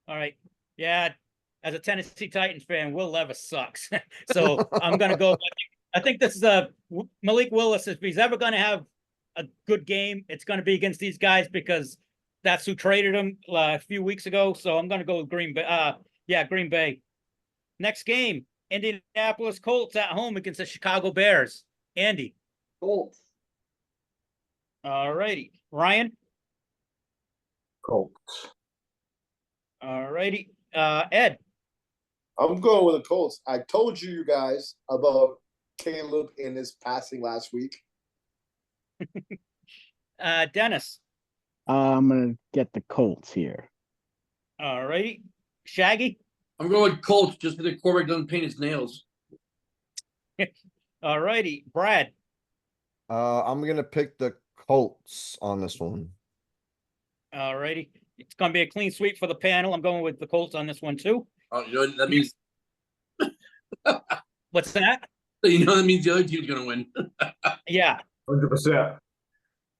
All right. Yeah. As a Tennessee Titans fan, Will Levis sucks. So I'm going to go. I think this is Malik Willis. If he's ever going to have a good game, it's going to be against these guys because that's who traded him a few weeks ago. So I'm going to go with Green Bay. Green Bay. Next game, Indianapolis Colts at home against the Chicago Bears. Andy. Colts. All righty. Ryan. Colts. All righty. Ed. I'm going with the Colts. I told you guys about Caleb in his passing last week. Dennis. I'm going to get the Colts here. All righty. Shaggy. I'm going with Colts just because the quarterback doesn't paint his nails. All righty. Brad. I'm going to pick the Colts on this one. All righty. It's going to be a clean sweep for the panel. I'm going with the Colts on this one, too. Oh, you know that means. What's that? You know that means the other team's going to win. Yeah. 100%.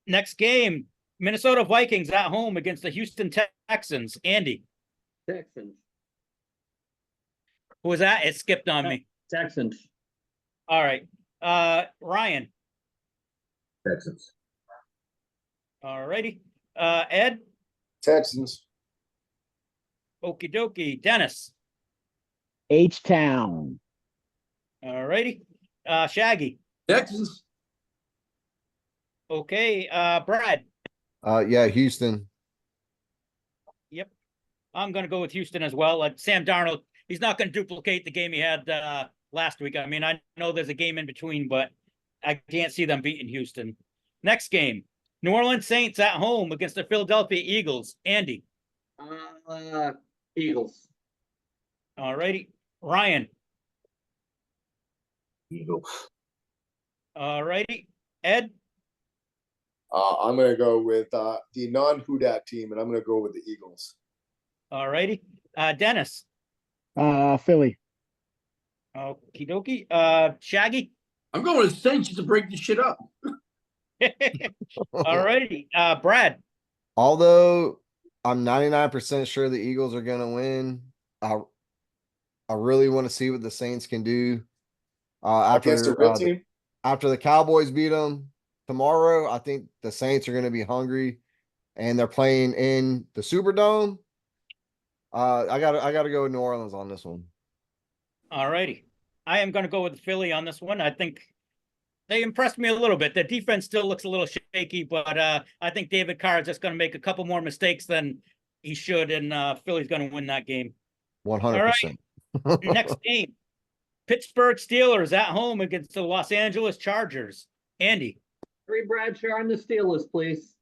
Next game, Minnesota Vikings at home against the Houston Texans. Andy. Texans. Who was that? It skipped on me. Texans. All right. Ryan. Texans. All righty. Ed, Texans. okie dokie. Dennis, H-Town. all righty. Shaggy, Texans. okay. Brad, Yeah, Houston. yep. I'm going to go with Houston as well. Sam Darnold, he's not going to duplicate the game he had last week. I mean, I know there's a game in between, but I can't see them beating Houston. Next game, New Orleans Saints at home against the Philadelphia Eagles. Andy. Eagles. All righty. Ryan. Eagles. All righty. Ed. I'm going to go with the non-Who Dat team, and I'm going to go with the Eagles. All righty. Dennis. Philly. Okie dokie. Shaggy. I'm going with Saints just to break this shit up. All righty. Brad. Although I'm 99% sure the Eagles are going to win, I really want to see what the Saints can do. Against a real team? After the Cowboys beat them tomorrow, I think the Saints are going to be hungry, and they're playing in the Superdome. I gotta go with New Orleans on this one. All righty. I am going to go with Philly on this one. I think they impressed me a little bit. The defense still looks a little shaky, but I think David Carr is just going to make a couple more mistakes than he should, and Philly's going to win that game. 100%. All right. Next game. Pittsburgh Steelers at home against the Los Angeles Chargers. Andy. Three Bradshaw on the Steelers, please.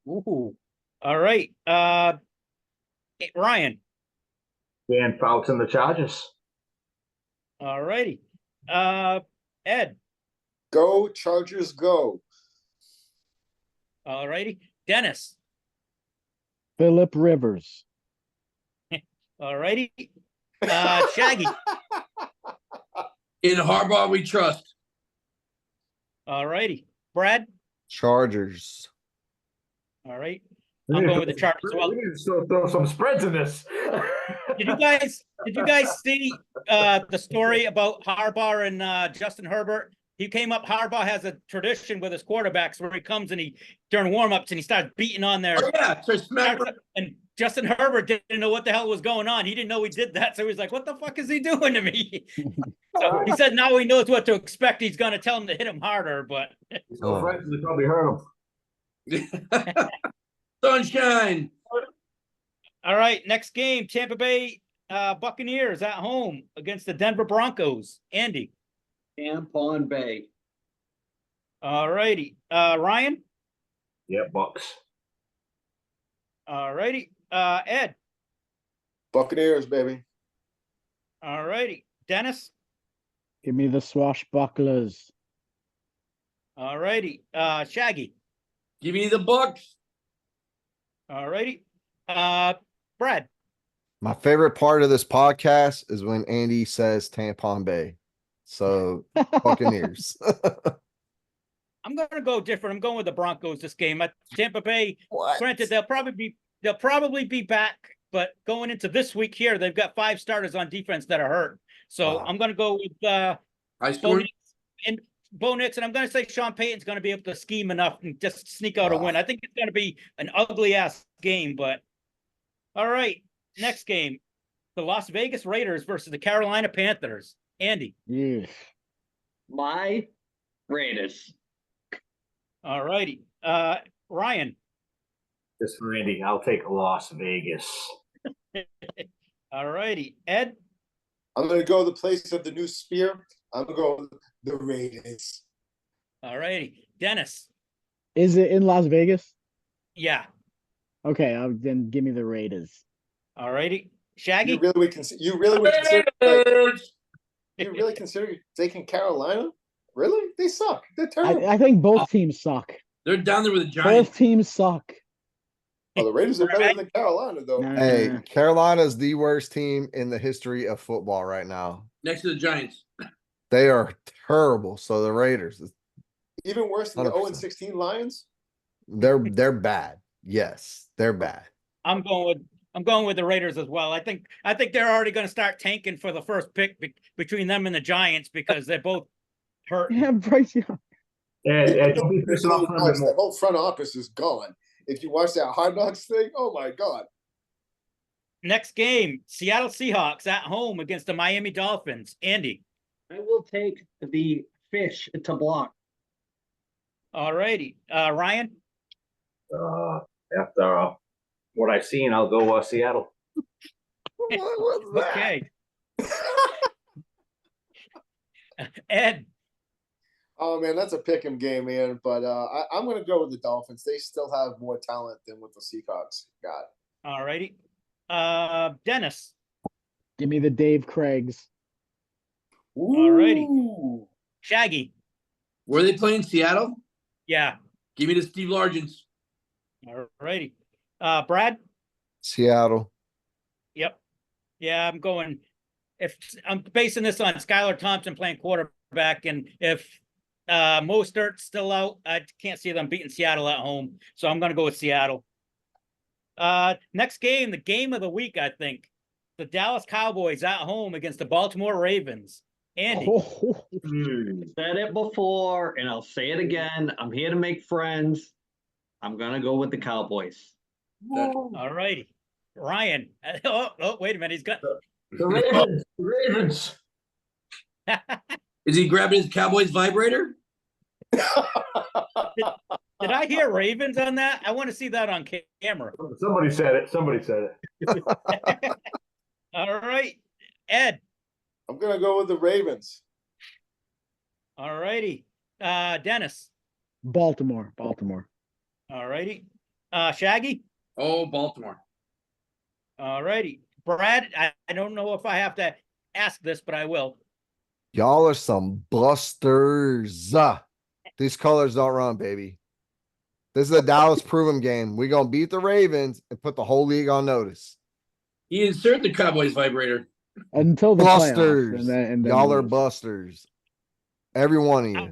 Ooh. All right. Ryan. Dan Fouts and the Chargers. All righty. Ed. Go Chargers, go. All righty. Dennis. Philip Rivers. All righty. Shaggy. In Harbaugh, we trust. All righty. Brad. Chargers. All right. I'm going with the Chargers as well. We need to still throw some spreads in this. Did you guys see the story about Harbaugh and Justin Herbert? He came up. Harbaugh has a tradition with his quarterbacks where he comes and during warm-ups and he starts beating on their. Oh, yeah. So smack. And Justin Herbert didn't know what the hell was going on. He didn't know he did that, so he was like, "What the fuck is he doing to me?" So he said, "Now he knows what to expect. He's going to tell him to hit him harder." But So friends, they probably heard him. Sunshine. all right, next game: Tampa Bay Buccaneers at home against the Denver Broncos. Andy. Tampon Bay. All righty. Ryan. Yeah, Bucks. All righty. Ed. Buccaneers, baby. All righty. Dennis. Give me the swashbucklers. All righty. Shaggy. Give me the Bucks. All righty. Brad. My favorite part of this podcast is when Andy says Tampon Bay. So Buccaneers. I'm going to go different. I'm going with the Broncos this game. Tampa Bay. What? Granted, they'll probably be back, but going into this week here, they've got 5 starters on defense that are hurt. So Wow. I'm going to go with I scored. Bo Nix, and I'm going to say Sean Payton's going to be able to scheme enough and just sneak out a win. I think it's going to be an ugly ass game, but all right. Next game, the Las Vegas Raiders versus the Carolina Panthers. Andy. Yeah. My Raiders. All righty. Ryan. Just for Andy, I'll take Las Vegas. All righty. Ed. I'm going to go the place of the new spear. I'm going to go with the Raiders. All righty. Dennis. Is it in Las Vegas? Yeah. Okay, then give me the Raiders. All righty. Shaggy. You really consider taking Carolina? Really? They suck. They're terrible. I think both teams suck. They're down there with the Giants. Both teams suck. Oh, the Raiders are better than Carolina, though. Nah. Hey, Carolina's the worst team in the history of football right now. Next to the Giants. They are terrible. So the Raiders, Even worse than the 100%. 0-16 Lions. they're bad. Yes, they're bad. I'm going with the Raiders as well. I think they're already going to start tanking for the first pick between them and the Giants because they're both hurt. Yeah, Bryce Young. And don't be pissing off Sunday That morning. whole front office is gone. If you watch that Hard Knocks thing, oh my God. Next game, Seattle Seahawks at home against the Miami Dolphins. Andy. I will take the fish to block. All righty. Ryan. After what I've seen, I'll go Seattle. What was that? Okay. Ed. Oh man, that's a pick'em game, man. But I'm gonna go with the Dolphins. They still have more talent than what the Seahawks got. All righty. Dennis. Give me the Dave Craigs. Alrighty. Ooh. Shaggy. Were they playing Seattle? Yeah. Give me the Steve Largents. All righty. Brad. Seattle. Yep. Yeah, I'm going. If I'm basing this on Skylar Thompson playing quarterback, and if Mostert's still out, I can't see them beating Seattle at home. So I'm going to go with Seattle. Next game, the game of the week, I think. The Dallas Cowboys at home against the Baltimore Ravens. Andy. Said it before, and I'll say it again. I'm here to make friends. I'm gonna go with the Cowboys. All righty. Ryan. Oh, wait a minute. He's got The Ravens. The Ravens. Is he grabbing his Cowboys vibrator? Did I hear Ravens on that? I want to see that on camera. Somebody said it. Somebody said it. All right. Ed. I'm gonna go with the Ravens. All righty. Dennis. Baltimore. All righty. Shaggy. Oh, Baltimore. All righty. Brad, I don't know if I have to ask this, but I will. Y'all are some busters. These colors don't run, baby. This is a Dallas Proven game. We're going to beat the Ravens and put the whole league on notice. He inserted the Cowboys vibrator. Until the Busters. playoffs. And then Y'all are lose. busters. Every one of you.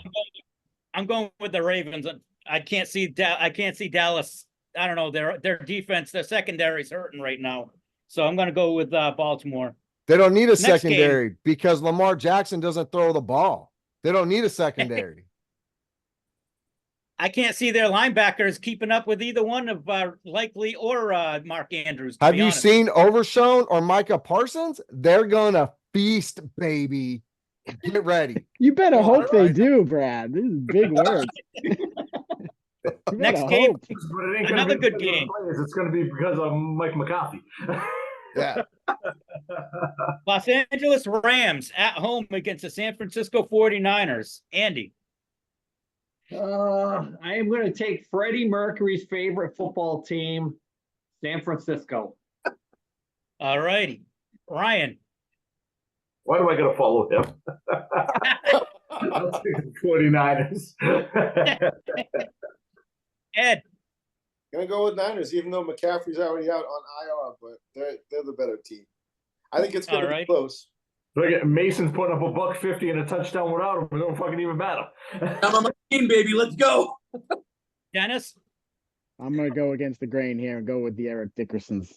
I'm going with the Ravens. I can't see Dallas. I don't know. Their defense, their secondary is hurting right now. So I'm going to go with Baltimore. They don't need a Next secondary because Lamar Jackson doesn't throw the ball. They don't need a secondary. I can't see their linebackers keeping up with either one of Likely or Mark Andrews. Have you seen Overshown or Micah Parsons? They're going to feast, baby. Get ready. You better hope they right. do, Brad. This is big words. Next game, But it ain't another gonna be good because of the game. players. It's going to be because of Mike McCarthy. Yeah. Los Angeles Rams at home against the San Francisco 49ers. Andy. I am going to take Freddie Mercury's favorite football team, San Francisco. All righty. Ryan. Why do I got to follow him? I'll take the 49ers. Ed. Gonna go with Niners, even though McCaffrey's already out on IR, but they're the better team. I think it's gonna All be right. close. Look at Mason's putting up $150 and a touchdown without him. It don't fucking even matter. I'm on my team, baby. Let's go. Dennis. I'm going to go against the grain here and go with the Eric Dickersons.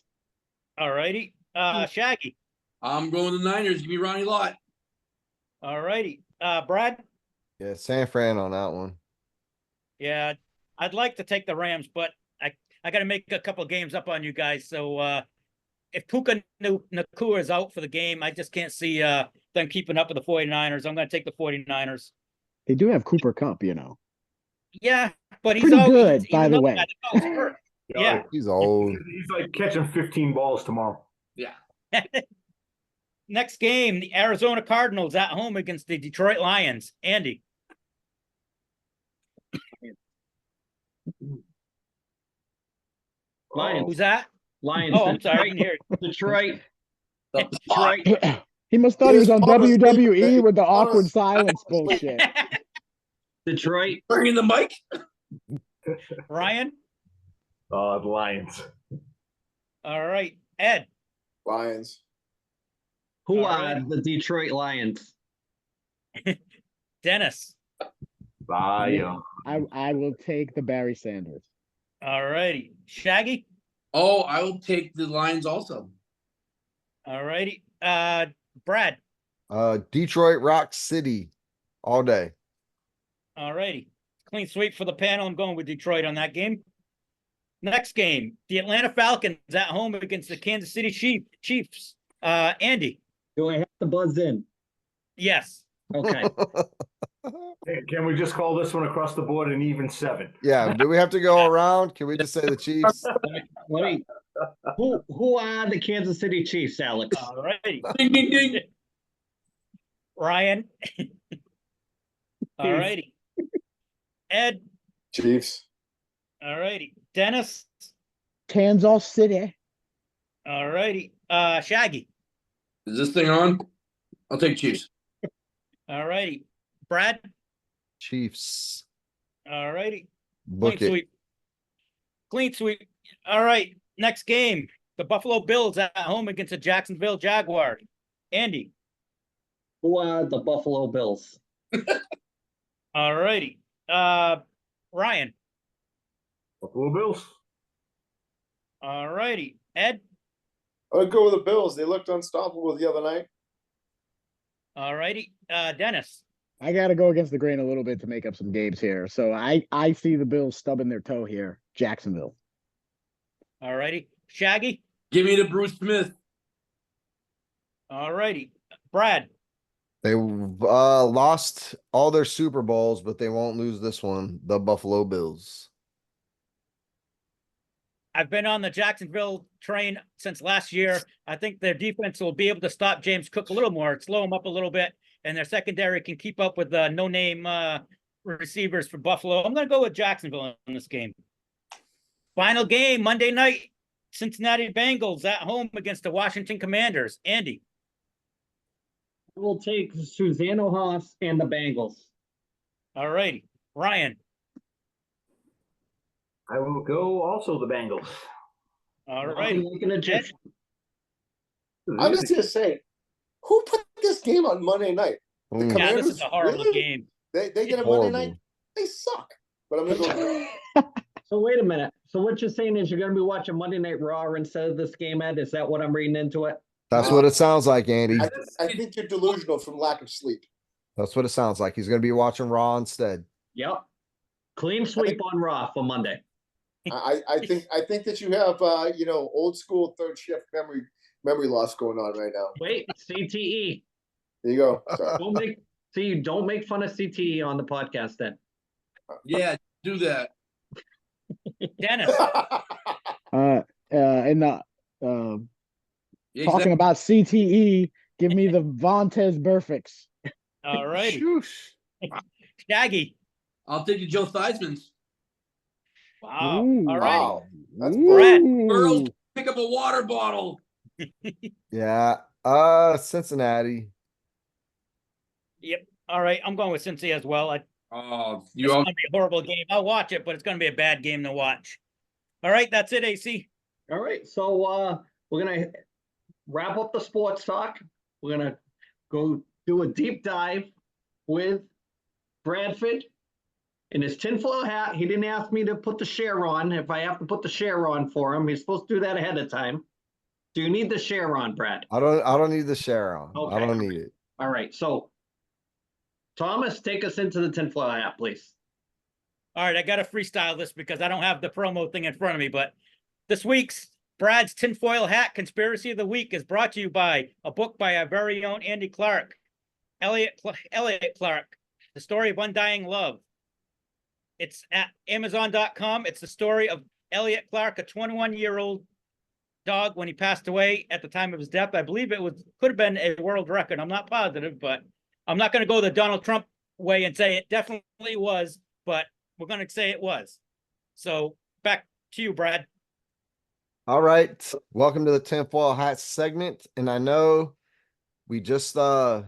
All righty. Shaggy. I'm going to the Niners. Give me Ronnie Lott. All righty. Brad. Yeah, San Fran on that one. Yeah, I'd like to take the Rams, but I got to make a couple of games up on you guys. So if Puka Nacua is out for the game, I just can't see them keeping up with the 49ers. I'm going to take the 49ers. They do have Cooper Kupp, you know. Yeah, but he's Pretty out, good, even by the though way. I think he's hurt. Yeah. He's old. He's like catching 15 balls tomorrow. Yeah. Next game, the Arizona Cardinals at home against the Detroit Lions. Andy. Lions. Who's that? Lions. Oh, I'm sorry. I didn't hear it. Detroit. The Detroit. He must thought he was on Honestly, WWE with the awkward honestly. silence bullshit. Detroit. Bringing the mic. Ryan. The Lions. All right. Ed. Lions. Who All are right. the Detroit Lions? Dennis. Lions. I will take the Barry Sanders. All righty. Shaggy. Oh, I will take the Lions also. All righty. Brad. Detroit Rock City all day. All righty. Clean sweep for the panel. I'm going with Detroit on that game. Next game, the Atlanta Falcons at home against the Kansas City Chiefs. Andy. Do I have to buzz in? Yes. Okay. Can we just call this one across the board an even 7? Yeah. Do we have to go around? Can we just say the Chiefs? Let me. Who are the Kansas City Chiefs, Alex? All righty. Ding, ding, ding. Ryan. All righty. Ed. Chiefs. All righty. Dennis. Kansas City. All righty. Shaggy. Is this thing on? I'll take Chiefs. All righty. Brad. Chiefs. All righty. Book Clean it. sweep. Clean sweep. All right. Next game. The Buffalo Bills at home against the Jacksonville Jaguars. Andy. Who are the Buffalo Bills? All righty. Ryan. Buffalo Bills. All righty. Ed. I would go with the Bills. They looked unstoppable the other night. All righty. Dennis. I got to go against the grain a little bit to make up some games here. So I see the Bills stubbing their toe here. Jacksonville. All righty. Shaggy. Give me the Bruce Smith. All righty. Brad. They lost all their Super Bowls, but they won't lose this one. The Buffalo Bills. I've been on the Jacksonville train since last year. I think their defense will be able to stop James Cook a little more, slow him up a little bit, and their secondary can keep up with the no-name receivers for Buffalo. I'm going to go with Jacksonville in this game. Final game, Monday night, Cincinnati Bengals at home against the Washington Commanders. Andy. We'll take Susanna Haas and the Bengals. All righty. Ryan. I will go also the Bengals. All righty. Like an Egyptian. I'm just gonna say, who put this game on Monday night? The Mm. Yeah, Commanders, this is a horrible really? game. They get a Horrible. Monday night. They suck. But I'm gonna go. So wait a minute. So what you're saying is you're going to be watching Monday Night Raw instead of this game, Ed? Is that what I'm reading into it? That's what it sounds like, Andy. I think you're delusional from lack of sleep. That's what it sounds like. He's going to be watching Raw instead. Yep. Clean sweep on Raw for Monday. I think that you have old school third shift memory loss going on right now. Wait, CTE. There you go. Sorry. Don't make fun of CTE on the podcast then. Yeah, do that. Dennis. And Yeah, talking about CTE, give me the Vontez Burficts. All righty. Shoosh. Shaggy. I'll take the Joe Theismans. Wow. Ooh. All righty. Wow. That's Brad. Girls, pick up a water bottle. Yeah. Cincinnati. Yep. All right. I'm going with Cincy as well. Oh, It's you all going to be a horrible game. I'll watch it, but it's going to be a bad game to watch. All right. That's it, AC. All right. So we're going to wrap up the sports talk. We're going to go do a deep dive with Bradford in his tinfoil hat. He didn't ask me to put the share on. If I have to put the share on for him, he's supposed to do that ahead of time. Do you need the share on, Brad? I don't need the share on. Okay. I don't need it. All right. So Thomas, take us into the tinfoil hat, please. All right. I got to freestyle this because I don't have the promo thing in front of me, but this week's Brad's Tinfoil Hat Conspiracy of the Week is brought to you by a book by our very own Andy Clark, Elliot Clark, The Story of Undying Love. It's at Amazon.com. It's the story of Elliot Clark, a 21-year-old dog when he passed away at the time of his death. I believe could have been a world record. I'm not positive, but I'm not going to go the Donald Trump way and say it definitely was, but we're going to say it was. So back to you, Brad. All right. Welcome to the tinfoil hat segment. And I know we just hit the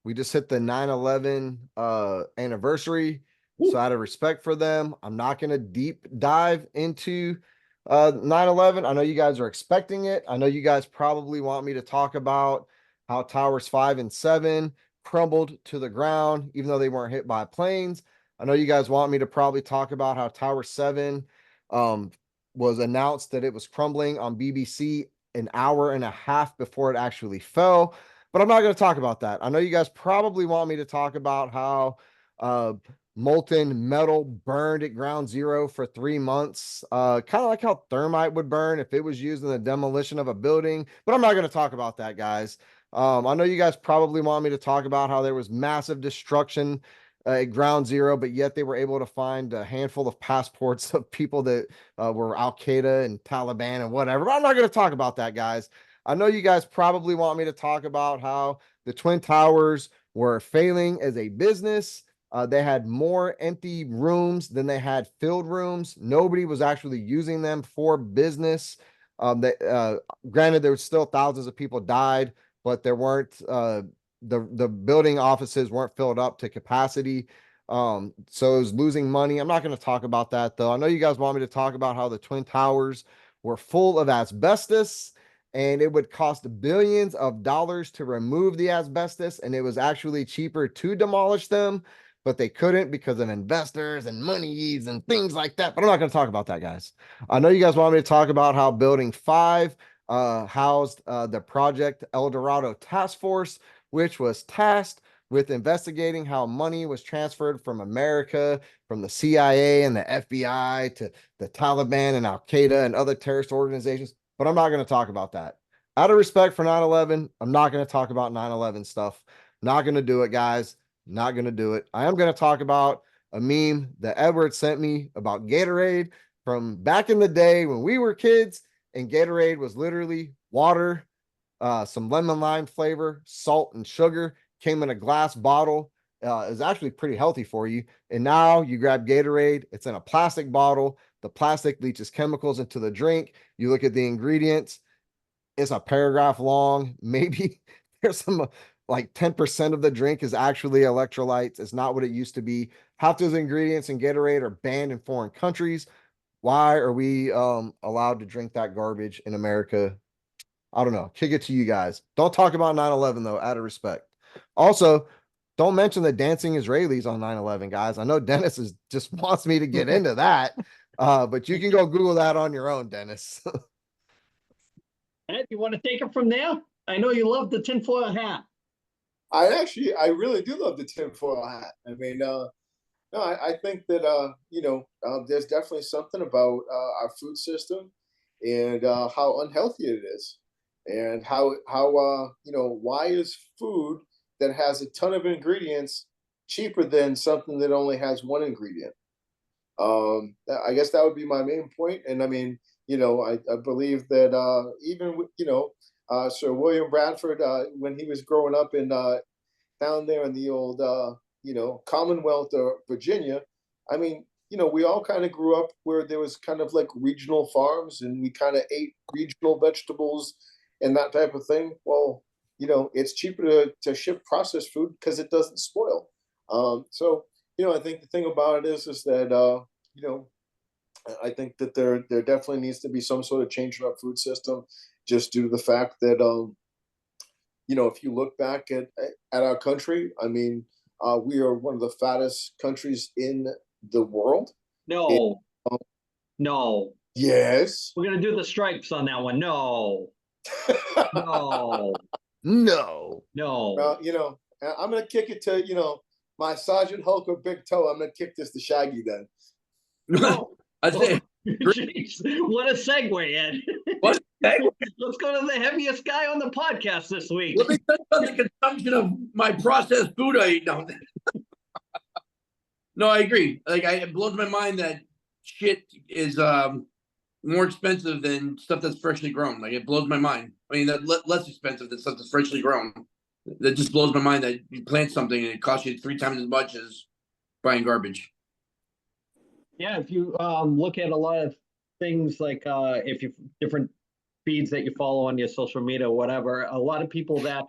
9/11 anniversary. So out of respect for them, I'm not going to deep dive into 9/11. I know you guys are expecting it. I know you guys probably want me to talk about how towers 5 and 7 crumbled to the ground, even though they weren't hit by planes. I know you guys want me to probably talk about how Tower 7 was announced that it was crumbling on BBC an hour and a half before it actually fell. But I'm not going to talk about that. I know you guys probably want me to talk about how molten metal burned at ground zero for 3 months. Kind of like how thermite would burn if it was used in the demolition of a building. But I'm not going to talk about that, guys. I know you guys probably want me to talk about how there was massive destruction at ground zero, but yet they were able to find a handful of passports of people that were Al Qaeda and Taliban and whatever. But I'm not going to talk about that, guys. I know you guys probably want me to talk about how the Twin Towers were failing as a business. They had more empty rooms than they had filled rooms. Nobody was actually using them for business. Granted, there was still thousands of people died, but there weren't the building offices weren't filled up to capacity. So it was losing money. I'm not going to talk about that though. I know you guys want me to talk about how the Twin Towers were full of asbestos and it would cost billions of dollars to remove the asbestos, and it was actually cheaper to demolish them, but they couldn't because of investors and monies and things like that. But I'm not going to talk about that, guys. I know you guys want me to talk about how Building 5 housed the Project El Dorado Task Force, which was tasked with investigating how money was transferred from America, from the CIA and the FBI to the Taliban and Al Qaeda and other terrorist organizations. But I'm not going to talk about that. Out of respect for 9/11, I'm not going to talk about 9/11 stuff. Not going to do it, guys. Not going to do it. I am going to talk about a meme that Edward sent me about Gatorade from back in the day when we were kids, and Gatorade was literally water, some lemon lime flavor, salt, and sugar. Came in a glass bottle. Is actually pretty healthy for you. And now you grab Gatorade, it's in a plastic bottle. The plastic leaches chemicals into the drink. You look at the ingredients, it's a paragraph long. Maybe there's some like 10% of the drink is actually electrolytes. It's not what it used to be. Half those ingredients in Gatorade are banned in foreign countries. Why are we allowed to drink that garbage in America? I don't know. Kick it to you guys. Don't talk about 9/11 though, out of respect. Also, don't mention the dancing Israelis on 9/11, guys. I know Dennis just wants me to get into that, but you can go Google that on your own, Dennis. Ed, you want to take it from there? I know you love the tinfoil hat. I really do love the tinfoil hat. I mean, no, I think that there's definitely something about our food system and how unhealthy it is, and how why is food that has a ton of ingredients cheaper than something that only has one ingredient? I guess that would be my main point. And I mean, I believe that even with, Sir William Bradford, when he was growing up in down there in the old, Commonwealth of Virginia, I mean, we all kind of grew up where there was kind of like regional farms, and we kind of ate regional vegetables and that type of thing. Well, it's cheaper to ship processed food because it doesn't spoil. So, I think the thing about it is that, I think that there definitely needs to be some sort of change in our food system, just due to the fact that, if you look back at our country, I mean, we are one of the fattest countries in the world. No, no. Yes. We're going to do the stripes on that one. No, no, No. no. Well, I'm going to kick it to, my Sergeant Hulk or Big Toe. I'm going to kick this to Shaggy then. No. I say, Jeez, what a segue, Ed. what? Let's go to the heaviest guy on the podcast this week. Let me tell you about the consumption of my processed food I eat now. No, I agree. Like, it blows my mind that shit is more expensive than stuff that's freshly grown. Like, it blows my mind. I mean, that less expensive than stuff that's freshly grown. That just blows my mind that you plant something and it costs you 3 times as much as buying garbage. Yeah, if you look at a lot of things like if you different feeds that you follow on your social media or whatever, a lot of people that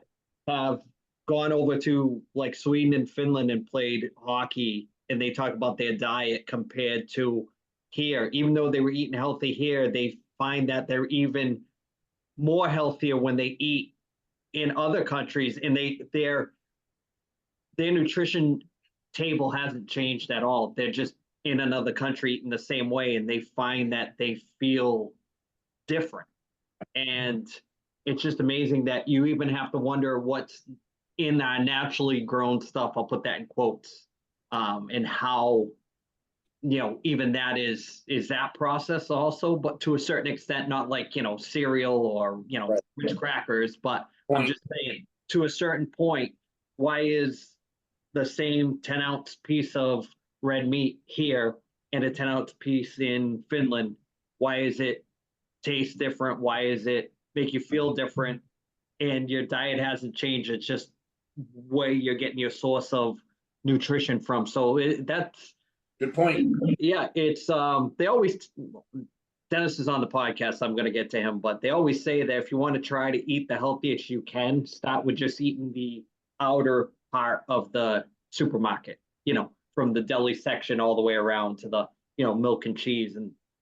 have gone over to like Sweden and Finland and played hockey, and they talk about their diet compared to here. Even though they were eating healthy here, they find that they're even more healthier when they eat in other countries, and their nutrition table hasn't changed at all. They're just in another country eating the same way, and they find that they feel different. And it's just amazing that you even have to wonder what's in our naturally grown stuff. I'll put that in quotes. and how, even that is that process also, but to a certain extent, not like, cereal or, Right. Ritz crackers, but I'm just saying to a certain point, why is the same 10-ounce piece of red meat here and a 10-ounce piece in Finland? Why is it taste different? Why is it make you feel different? And your diet hasn't changed. It's just where you're getting your source of nutrition from. So that's Good point. yeah. It's they always Dennis is on the podcast. I'm going to get to him, but they always say that if you want to try to eat the healthiest you can, start with just eating the outer part of the supermarket. From the deli section all the way around to the milk and cheese,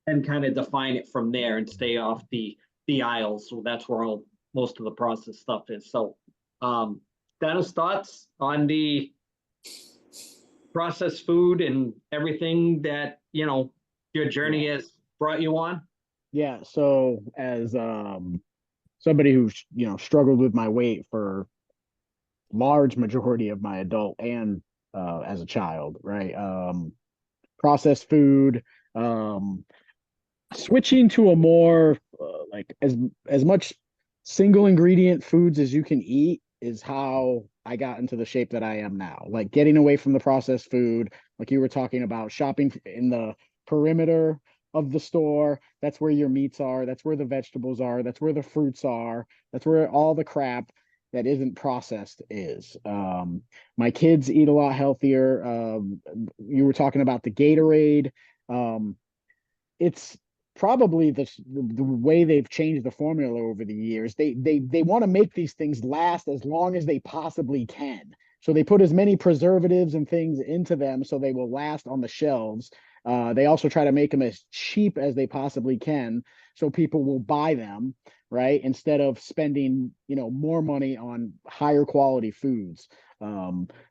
and kind of define it from there and stay off the aisles. So that's where most of the processed stuff is. So, Dennis, thoughts on the processed food and everything that your journey has brought you on? Yeah. So as somebody who's struggled with my weight for large majority of my adult and as a child, right? Processed food, switching to a more like as much single ingredient foods as you can eat is how I got into the shape that I am now. Like getting away from the processed food, like you were talking about, shopping in the perimeter of the store. That's where your meats are. That's where the vegetables are. That's where the fruits are. That's where all the crap that isn't processed is. My kids eat a lot healthier. You were talking about the Gatorade. It's probably the way they've changed the formula over the years. They want to make these things last as long as they possibly can. So they put as many preservatives and things into them so they will last on the shelves. They also try to make them as cheap as they possibly can so people will buy them, right? Instead of spending, more money on higher quality foods.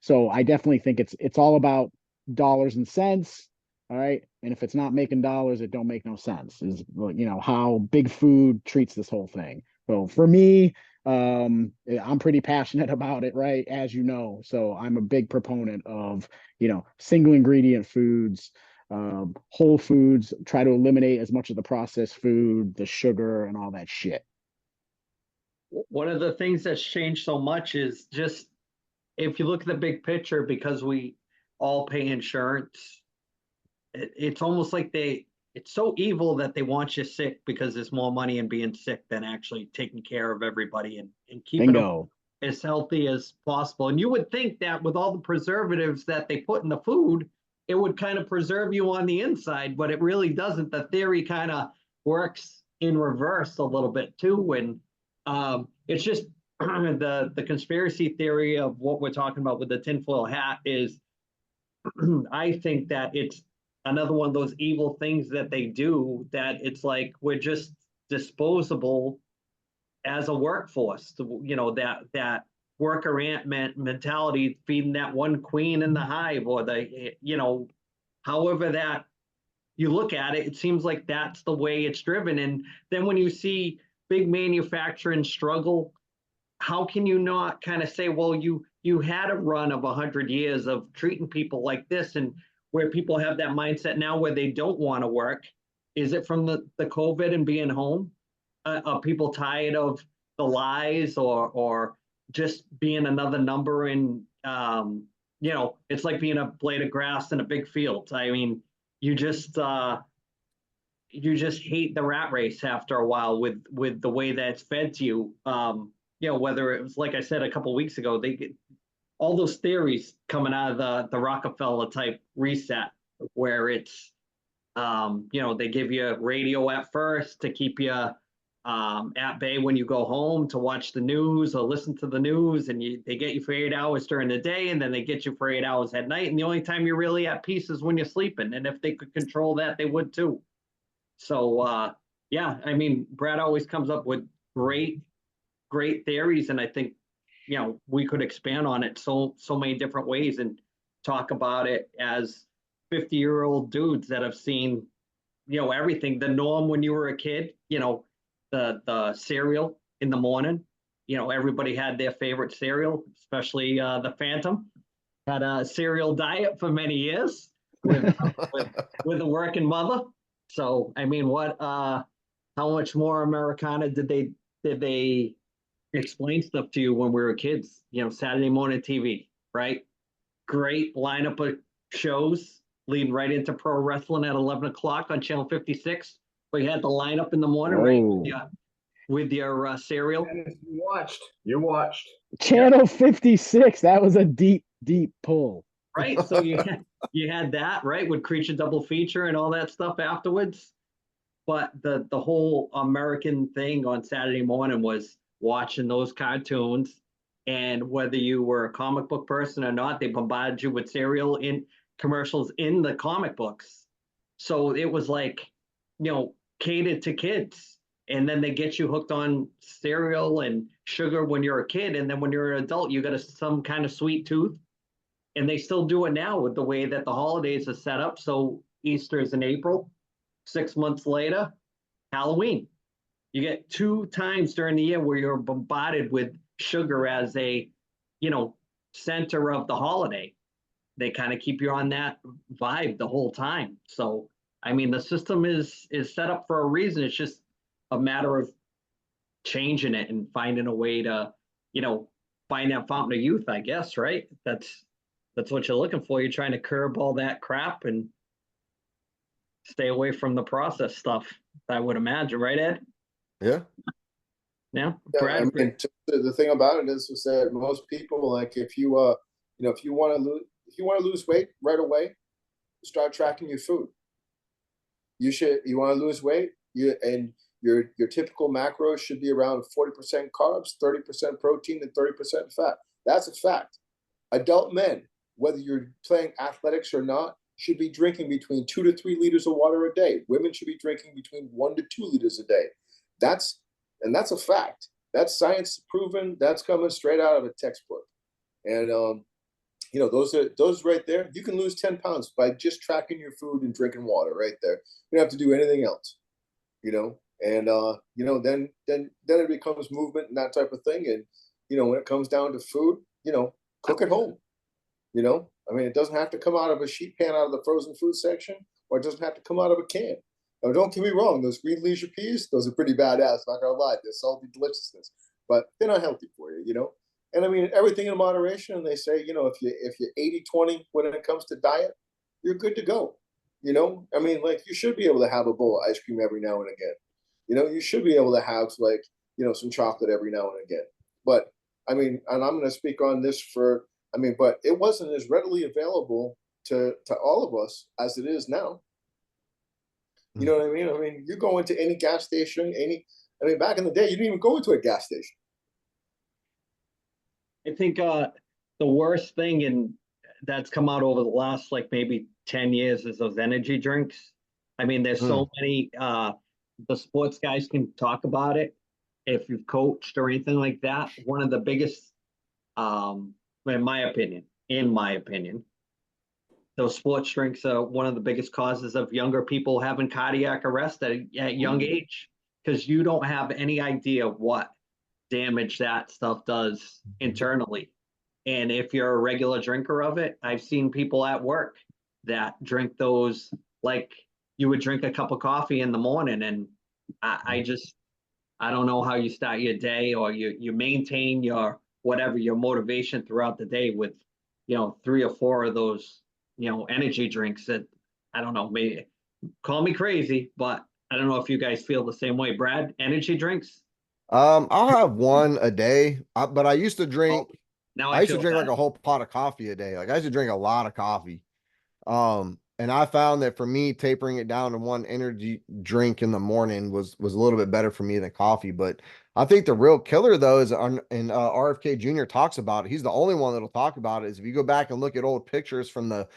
So I definitely think it's all about dollars and cents. All right. And if it's not making dollars, it don't make no sense, is how big food treats this whole thing. So for me, I'm pretty passionate about it, right? As you know. So I'm a big proponent of, single ingredient foods, whole foods, try to eliminate as much of the processed food, the sugar and all that shit. One of the things that's changed so much is just if you look at the big picture, because we all pay insurance, it's almost like it's so evil that they want you sick because there's more money in being sick than actually taking care of everybody and keeping them as healthy as possible. And you would think that with all the preservatives that they put in the food, it would kind of preserve you on the inside, but it really doesn't. The theory kind of works in reverse a little bit too. And it's just the conspiracy theory of what we're talking about with the tinfoil hat is I think that it's another one of those evil things that they do, that it's like we're just disposable as a workforce. That worker ant mentality, feeding that one queen in the hive, or however that you look at it, it seems like that's the way it's driven. And then when you see big manufacturing struggle, how can you not kind of say, well, you had a run of 100 years of treating people like this, and where people have that mindset now where they don't want to work? Is it from the COVID and being home? Are people tired of the lies, or just being another number in, it's like being a blade of grass in a big field. I mean, you just hate the rat race after a while with the way that it's fed to you. Whether it was, like I said a couple of weeks ago, they get all those theories coming out of the Rockefeller type reset, where it's they give you radio at first to keep you at bay when you go home to watch the news or listen to the news, and they get you for 8 hours during the day, and then they get you for 8 hours at night, and the only time you're really at peace is when you're sleeping. And if they could control that, they would too. So yeah, I mean, Brad always comes up with great theories, and I think we could expand on it so many different ways and talk about it as 50-year-old dudes that have seen everything. The norm when you were a kid, the cereal in the morning, everybody had their favorite cereal, especially the Phantom. had a cereal diet for many years with with a working mother. So I mean, how much more Americana did they explain stuff to you when we were kids? You know, Saturday morning TV, right? Great lineup of shows leading right into pro wrestling at 11 o'clock on channel 56. But you had the lineup in the morning, right? Oh. With your cereal. You watched. You watched. Channel 56. That was a deep, deep pull. Right. So you had that, right, with Creature Double Feature and all that stuff afterwards. But the whole American thing on Saturday morning was watching those cartoons. And whether you were a comic book person or not, they bombarded you with cereal in commercials in the comic books. So it was like, catered to kids. And then they get you hooked on cereal and sugar when you're a kid. And then when you're an adult, you got some kind of sweet tooth. And they still do it now with the way that the holidays are set up. So Easter is in April. 6 months later, Halloween. You get 2 times during the year where you're bombarded with sugar as a, center of the holiday. They kind of keep you on that vibe the whole time. So, I mean, the system is set up for a reason. It's just a matter of changing it and finding a way to, find that fountain of youth, I guess, right? That's what you're looking for. You're trying to curb all that crap and stay away from the processed stuff, I would imagine, right, Ed? Yeah. Yeah. Yeah, Brad, I mean, the thing about it is that most people, like, if you want to lose weight right away, start tracking your food. You want to lose weight, and your typical macros should be around 40% carbs, 30% protein, and 30% fat. That's a fact. Adult men, whether you're playing athletics or not, should be drinking between 2 to 3 liters of water a day. Women should be drinking between 1 to 2 liters a day. That's a fact. That's science proven. That's coming straight out of a textbook. And those right there. You can lose 10 pounds by just tracking your food and drinking water right there. You don't have to do anything else. And then it becomes movement and that type of thing. And when it comes down to food, cook at home. I mean, it doesn't have to come out of a sheet pan out of the frozen food section, or it doesn't have to come out of a can. Now, don't get me wrong; those green leisure peas, those are pretty badass. Not gonna lie, they're salty deliciousness, but they're not healthy for you. And I mean, everything in moderation. And they say, if you're 80-20 when it comes to diet, you're good to go. I mean, like, you should be able to have a bowl of ice cream every now and again. You should be able to have, like, some chocolate every now and again. But I mean, and I'm going to speak on this but it wasn't as readily available to all of us as it is now. You know what I mean? I mean, you go into any gas station, back in the day, you didn't even go into a gas station. I think the worst thing that's come out over the last, like, maybe 10 years is those energy drinks. I mean, there's so many, the sports guys can talk about it. If you've coached or anything like that, one of the biggest, in my opinion, those sports drinks are one of the biggest causes of younger people having cardiac arrest at young age, because you don't have any idea what damage that stuff does internally. And if you're a regular drinker of it, I've seen people at work that drink those like you would drink a cup of coffee in the morning. And I don't know how you start your day, or you maintain your motivation throughout the day with 3 or 4 of those energy drinks. That, I don't know, maybe call me crazy, but I don't know if you guys feel the same way. Brad, energy drinks? I'll have one a day, but I used to drink. Now I used to feel drink bad. like a whole pot of coffee a day. Like, I used to drink a lot of coffee. And I found that for me, tapering it down to one energy drink in the morning was a little bit better for me than coffee. But I think the real killer, though, is RFK Jr. talks about it. He's the only one that'll talk about it. Is if you go back and look at old pictures from the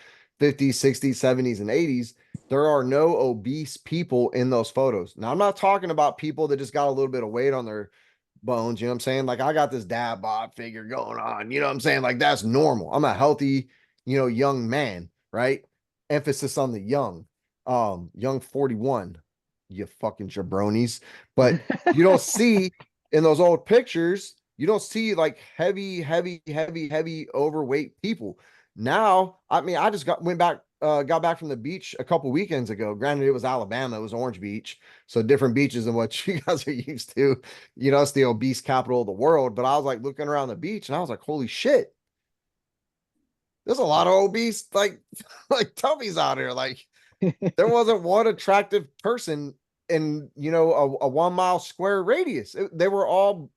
50s, 60s, 70s, and 80s, there are no obese people in those photos. Now, I'm not talking about people that just got a little bit of weight on their bones. You know what I'm saying? Like, I got this dad bod figure going on. You know what I'm saying? Like, that's normal. I'm a healthy, young man, right? Emphasis on the young. Young 41, you fucking jabronis. But you don't see in those old pictures, you don't see like heavy overweight people. Now, I mean, I just got back from the beach a couple weekends ago. Granted, it was Alabama, it was Orange Beach, so different beaches than what you guys are used to. You know, it's the obese capital of the world. But I was like looking around the beach, and I was like, holy shit, there's a lot of obese like like tummies out here. Like there wasn't one attractive person in a 1 mile square radius. They were all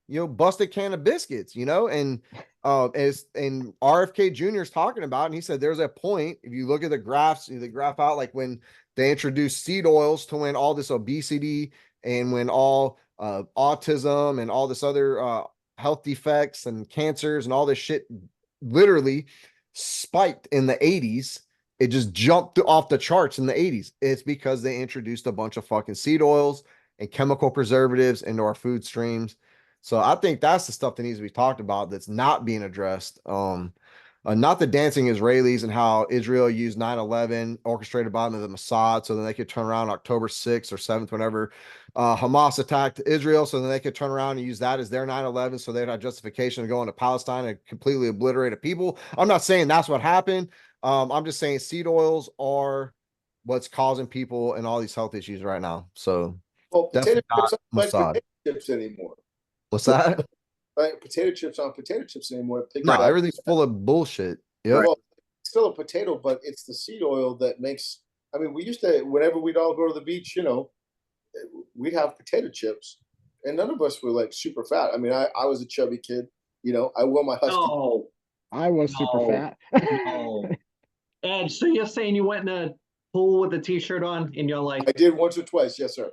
busted can of biscuits, and as and RFK Jr. is talking about, and he said there's a point, if you look at the graphs, the graph out, like when they introduced seed oils to when all this obesity and when all autism and all this other health defects and cancers and all this shit literally spiked in the 80s. It just jumped off the charts in the 80s. It's because they introduced a bunch of fucking seed oils and chemical preservatives into our food streams. So I think that's the stuff that needs to be talked about that's not being addressed. Not the dancing Israelis and how Israel used 9/11 orchestrated by the Mossad so then they could turn around October 6th or 7th, whenever Hamas attacked Israel, so then they could turn around and use that as their 9/11 so they'd have justification to go into Palestine and completely obliterate a people. I'm not saying that's what happened. I'm just saying seed oils are what's causing people and all these health issues right now. So Well, potato chips aren't like Mossad. potato chips anymore. What's that? Right? Potato chips aren't potato chips anymore. No, everything's full of bullshit. Yep. Well, it's still a potato, but it's the seed oil that makes. I mean, we used to, whenever we'd all go to the beach, we'd have potato chips, and none of us were like super fat. I mean, I was a chubby kid. I wore my husky. No, I was super No. fat. no. And so you're saying you went in a pool with a t-shirt on in your life? I did once or twice, yes, sir.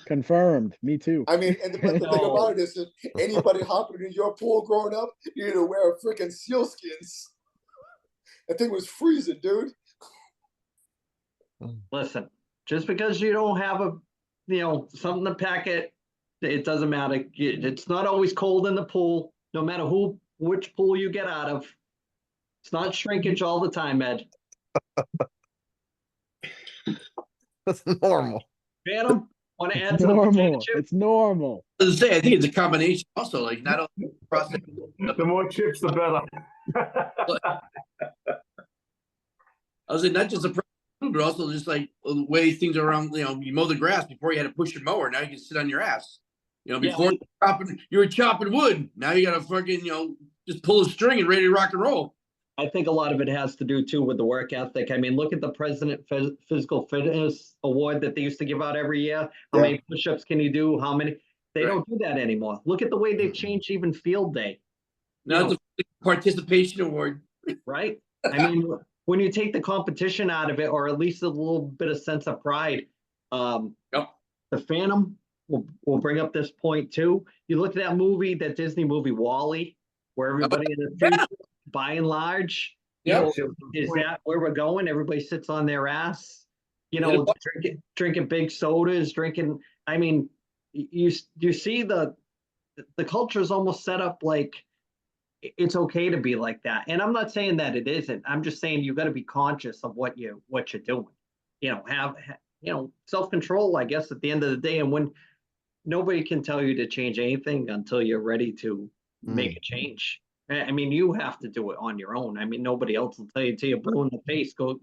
Confirmed. Me too. I mean, but the thing No. about it is, that anybody hopping in your pool growing up, you had to wear freaking sealskins. That thing was freezing, dude. Listen, just because you don't have something to pack it doesn't matter. It's not always cold in the pool, no matter which pool you get out of. It's not shrinkage all the time, Ed. That's normal. Phantom, want to add It's to the potato normal. chip? It's normal. I was gonna say, I think it's a combination also, like not only processed. The more chips, the better. I was like, not just the food, but also just like the way things are around. You mow the grass before you had to push your mower. Now you can sit on your ass. Before you were chopping wood. Now you got to fucking just pull a string and ready to rock and roll. I think a lot of it has to do too with the work ethic. I mean, look at the President Physical Fitness Award that they used to give out every year. How many push-ups can you do? How many? They don't do that anymore. Look at the way they've changed even field day. Now it's a participation award. Right? I mean, when you take the competition out of it, or at least a little bit of sense of pride, the Phantom will bring up this point too. You look at that Disney movie WALL-E, where everybody in the future, by and large, is that where we're going? Everybody sits on their ass, drinking big sodas, drinking. I mean, you see the culture is almost set up like it's okay to be like that. And I'm not saying that it isn't. I'm just saying you got to be conscious of what you're doing. Have self-control, I guess, at the end of the day. And when nobody can tell you to change anything until you're ready to make a change. I mean, you have to do it on your own. I mean, nobody else will tell you till you're blue in the face. Go,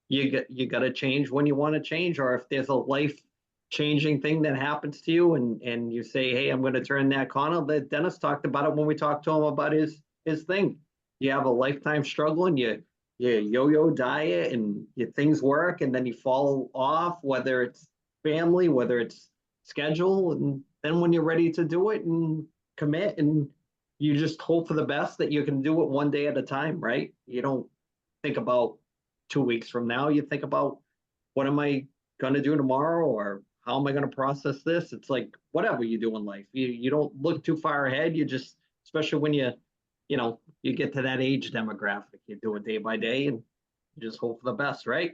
you got to change when you want to change, or if there's a life-changing thing that happens to you, and you say, "Hey, I'm going to turn that corner." That Dennis talked about it when we talked to him about his thing. You have a lifetime struggle, and you yo-yo diet, and things work, and then you fall off, whether it's family, whether it's schedule, and then when you're ready to do it and commit, and you just hope for the best that you can do it one day at a time, right? You don't think about 2 weeks from now. You think about, what am I going to do tomorrow, or how am I going to process this? It's like whatever you do in life, you don't look too far ahead. You just, especially when you get to that age demographic, you do it day by day and you just hope for the best, right?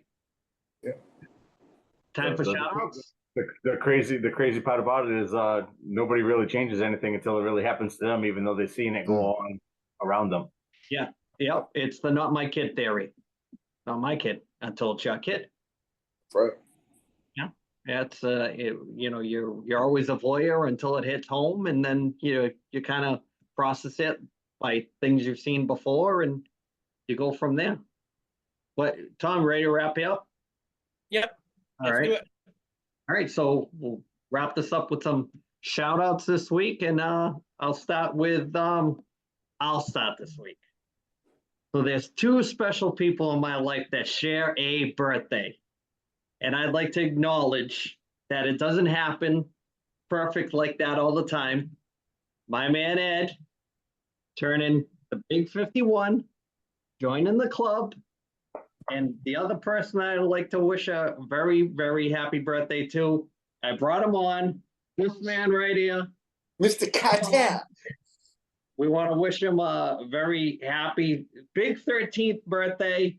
Yeah. Time for shout-outs. The crazy part about it is nobody really changes anything until it really happens to them, even though they've seen it go on around them. Yeah, it's the not my kid theory. Not my kid until it's your kid. Right. Yeah, it's you're always a voyeur until it hits home, and then you kind of process it by things you've seen before, and you go from there. But Tom, ready to wrap you up? Yep. All Let's right. do it. All right, so we'll wrap this up with some shout outs this week, and I'll start this week. So there's two special people in my life that share a birthday. And I'd like to acknowledge that it doesn't happen perfect like that all the time. My man Ed, turning the big 51, joining the club. And the other person I'd like to wish a very, very happy birthday to, I brought him on, this man right here. Mr. Carter. We want to wish him a very happy, big 13th birthday.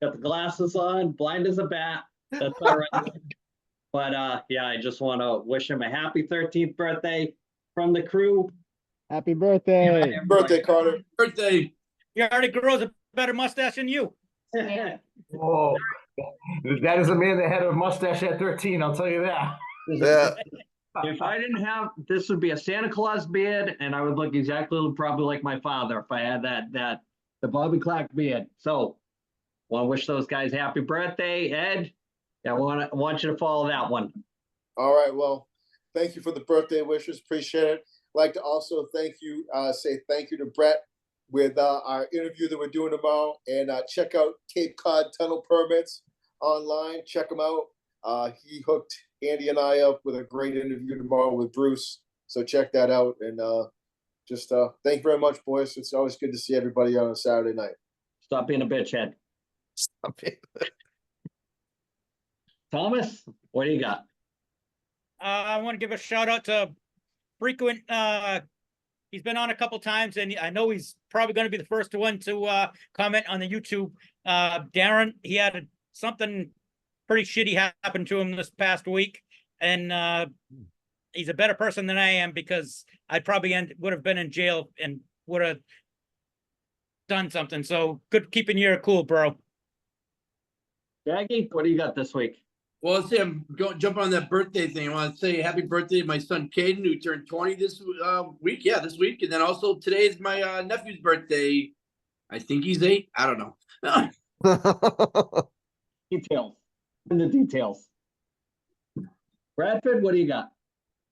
Got the glasses on, blind as a bat. That's all right. But yeah, I just want to wish him a happy 13th birthday from the crew. Happy birthday. Happy birthday, Carter. Birthday. He already grows a better mustache than you. Whoa. That is a man that had a mustache at 13, I'll tell you that. Yeah. If I didn't have, this would be a Santa Claus beard, and I would look exactly probably like my father if I had the Bobby Clark beard. So, want to wish those guys happy birthday, Ed. I want you to follow that one. All right. Well, thank you for the birthday wishes. Appreciate it. I'd like to also say thank you to Brett with our interview that we're doing tomorrow. And check out Cape Cod Tunnel Permits online. Check them out. He hooked Andy and I up with a great interview tomorrow with Bruce. So check that out. And just thank you very much, boys. It's always good to see everybody on a Saturday night. Stop being a bitch, Ed. Stop it. Thomas, what do you got? I want to give a shout out to frequent. He's been on a couple times, and I know he's probably going to be the first one to comment on the YouTube. Darren, he had something pretty shitty happen to him this past week, and he's a better person than I am because I probably would have been in jail and would have done something. So good keeping your cool, bro. Jackie, what do you got this week? Well, let's say I'm going jump on that birthday thing. I want to say happy birthday to my son Caden, who turned 20 this week. Yeah, this week. And then also today is my nephew's birthday. I think he's 8. I don't know. Details. In the details. Bradford, what do you got?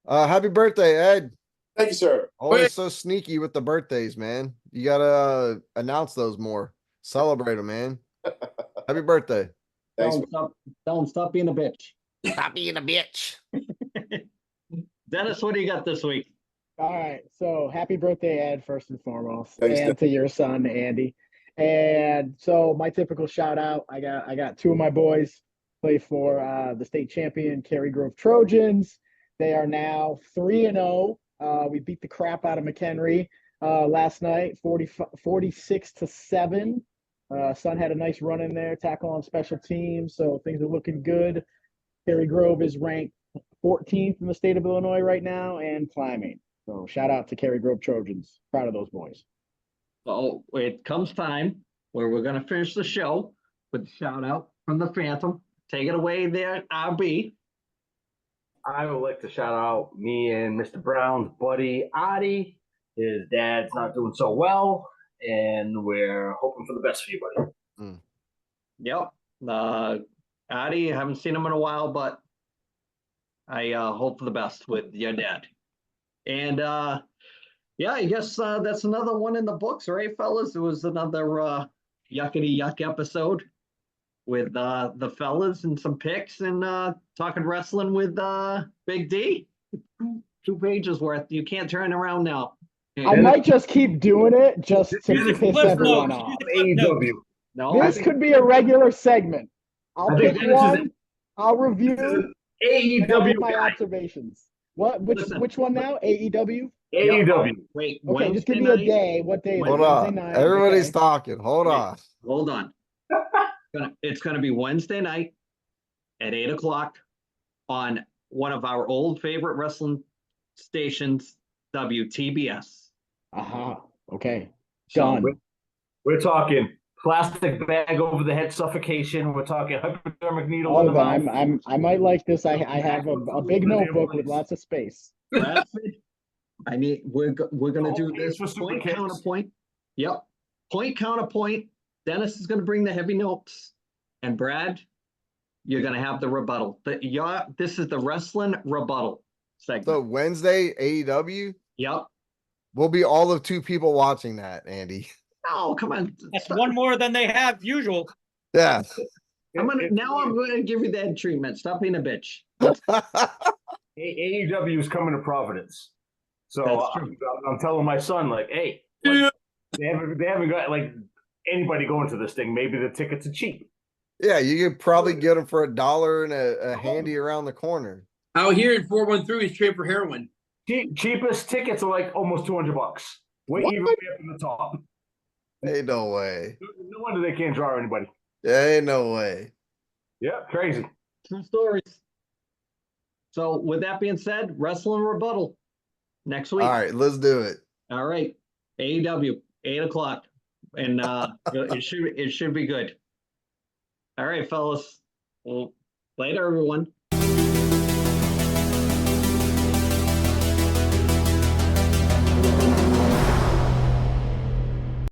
Happy birthday, Ed. Thank you, sir. Always so sneaky with the birthdays, man. You gotta announce those more. Celebrate them, man. Happy birthday. Thanks. Tell him stop being a bitch. Stop being a bitch. Dennis, what do you got this week? All right. So happy birthday, Ed, first and foremost. Thanks, and to your son, Andy. And so my typical shout out, I got 2 of my boys play for the state champion Cary Grove Trojans. They are now 3-0. We beat the crap out of McHenry last night, 46-7. Son had a nice run in there, tackle on special teams, so things are looking good. Cary Grove is ranked 14th in the state of Illinois right now and climbing. So shout out to Cary Grove Trojans. Proud of those boys. So it comes time where we're going to finish the show with a shout out from the Phantom. Take it away there, RB. I would like to shout out me and Mr. Brown's buddy, Adi. His dad's not doing so well, and we're hoping for the best for you, buddy. Yep. Adi, I haven't seen him in a while, but I hope for the best with your dad. And yeah, I guess that's another one in the books, right, fellas? It was another yuckity yuck episode with the fellas and some picks and talking wrestling with Big D. 2 pages worth. You can't turn around now. I might just keep doing it just to Use the piss clip everyone notes. off. Use the clip notes. AEW. No, This could be a regular segment. I'll I think pick this is one. I'll review and I'll AEW make my guy. observations. What? Listen. Which one now? AEW. AEW. wait. Okay, just give me Wednesday a night? day. What day? Is it? Hold Wednesday on. night. Everybody's Okay. talking. Hold Wait. on. Hold on. It's going to be Wednesday night at 8:00 on one of our old favorite wrestling stations, WTBS. Aha. Okay. So Done. We're talking plastic bag over the head suffocation. We're talking hypodermic needle in Hold the on. mouth. I might like this. I have a big notebook with lots of space. Bradford, we're going to do Okay, this for super point kicks. counterpoint. Yep. Point counterpoint. Dennis is going to bring the heavy notes, and Brad, you're going to have the rebuttal. This is the wrestling rebuttal segment. So Wednesday, AEW, Yep. we'll be all of 2 people watching that, Andy. Oh, come on. That's Stop. one more than they have usual. Yeah. I'm going to give you that treatment. Stop being a bitch. AEW is coming to Providence. So That's true. I'm telling my son, like, hey, Yeah. they haven't got like anybody going to this thing. Maybe the tickets are cheap. Yeah, you could probably get them for $1 and a handy around the corner. Out here in 413, he's trading for heroin. Cheapest tickets are like almost $200. Way What? even way up in the top. Ain't no way. No wonder they can't draw anybody. Ain't no way. Yeah, crazy. True stories. So with that being said, wrestling rebuttal next week. All right, let's do it. All right. AEW, 8:00. And it should be good. All right, fellas. Well, later, everyone.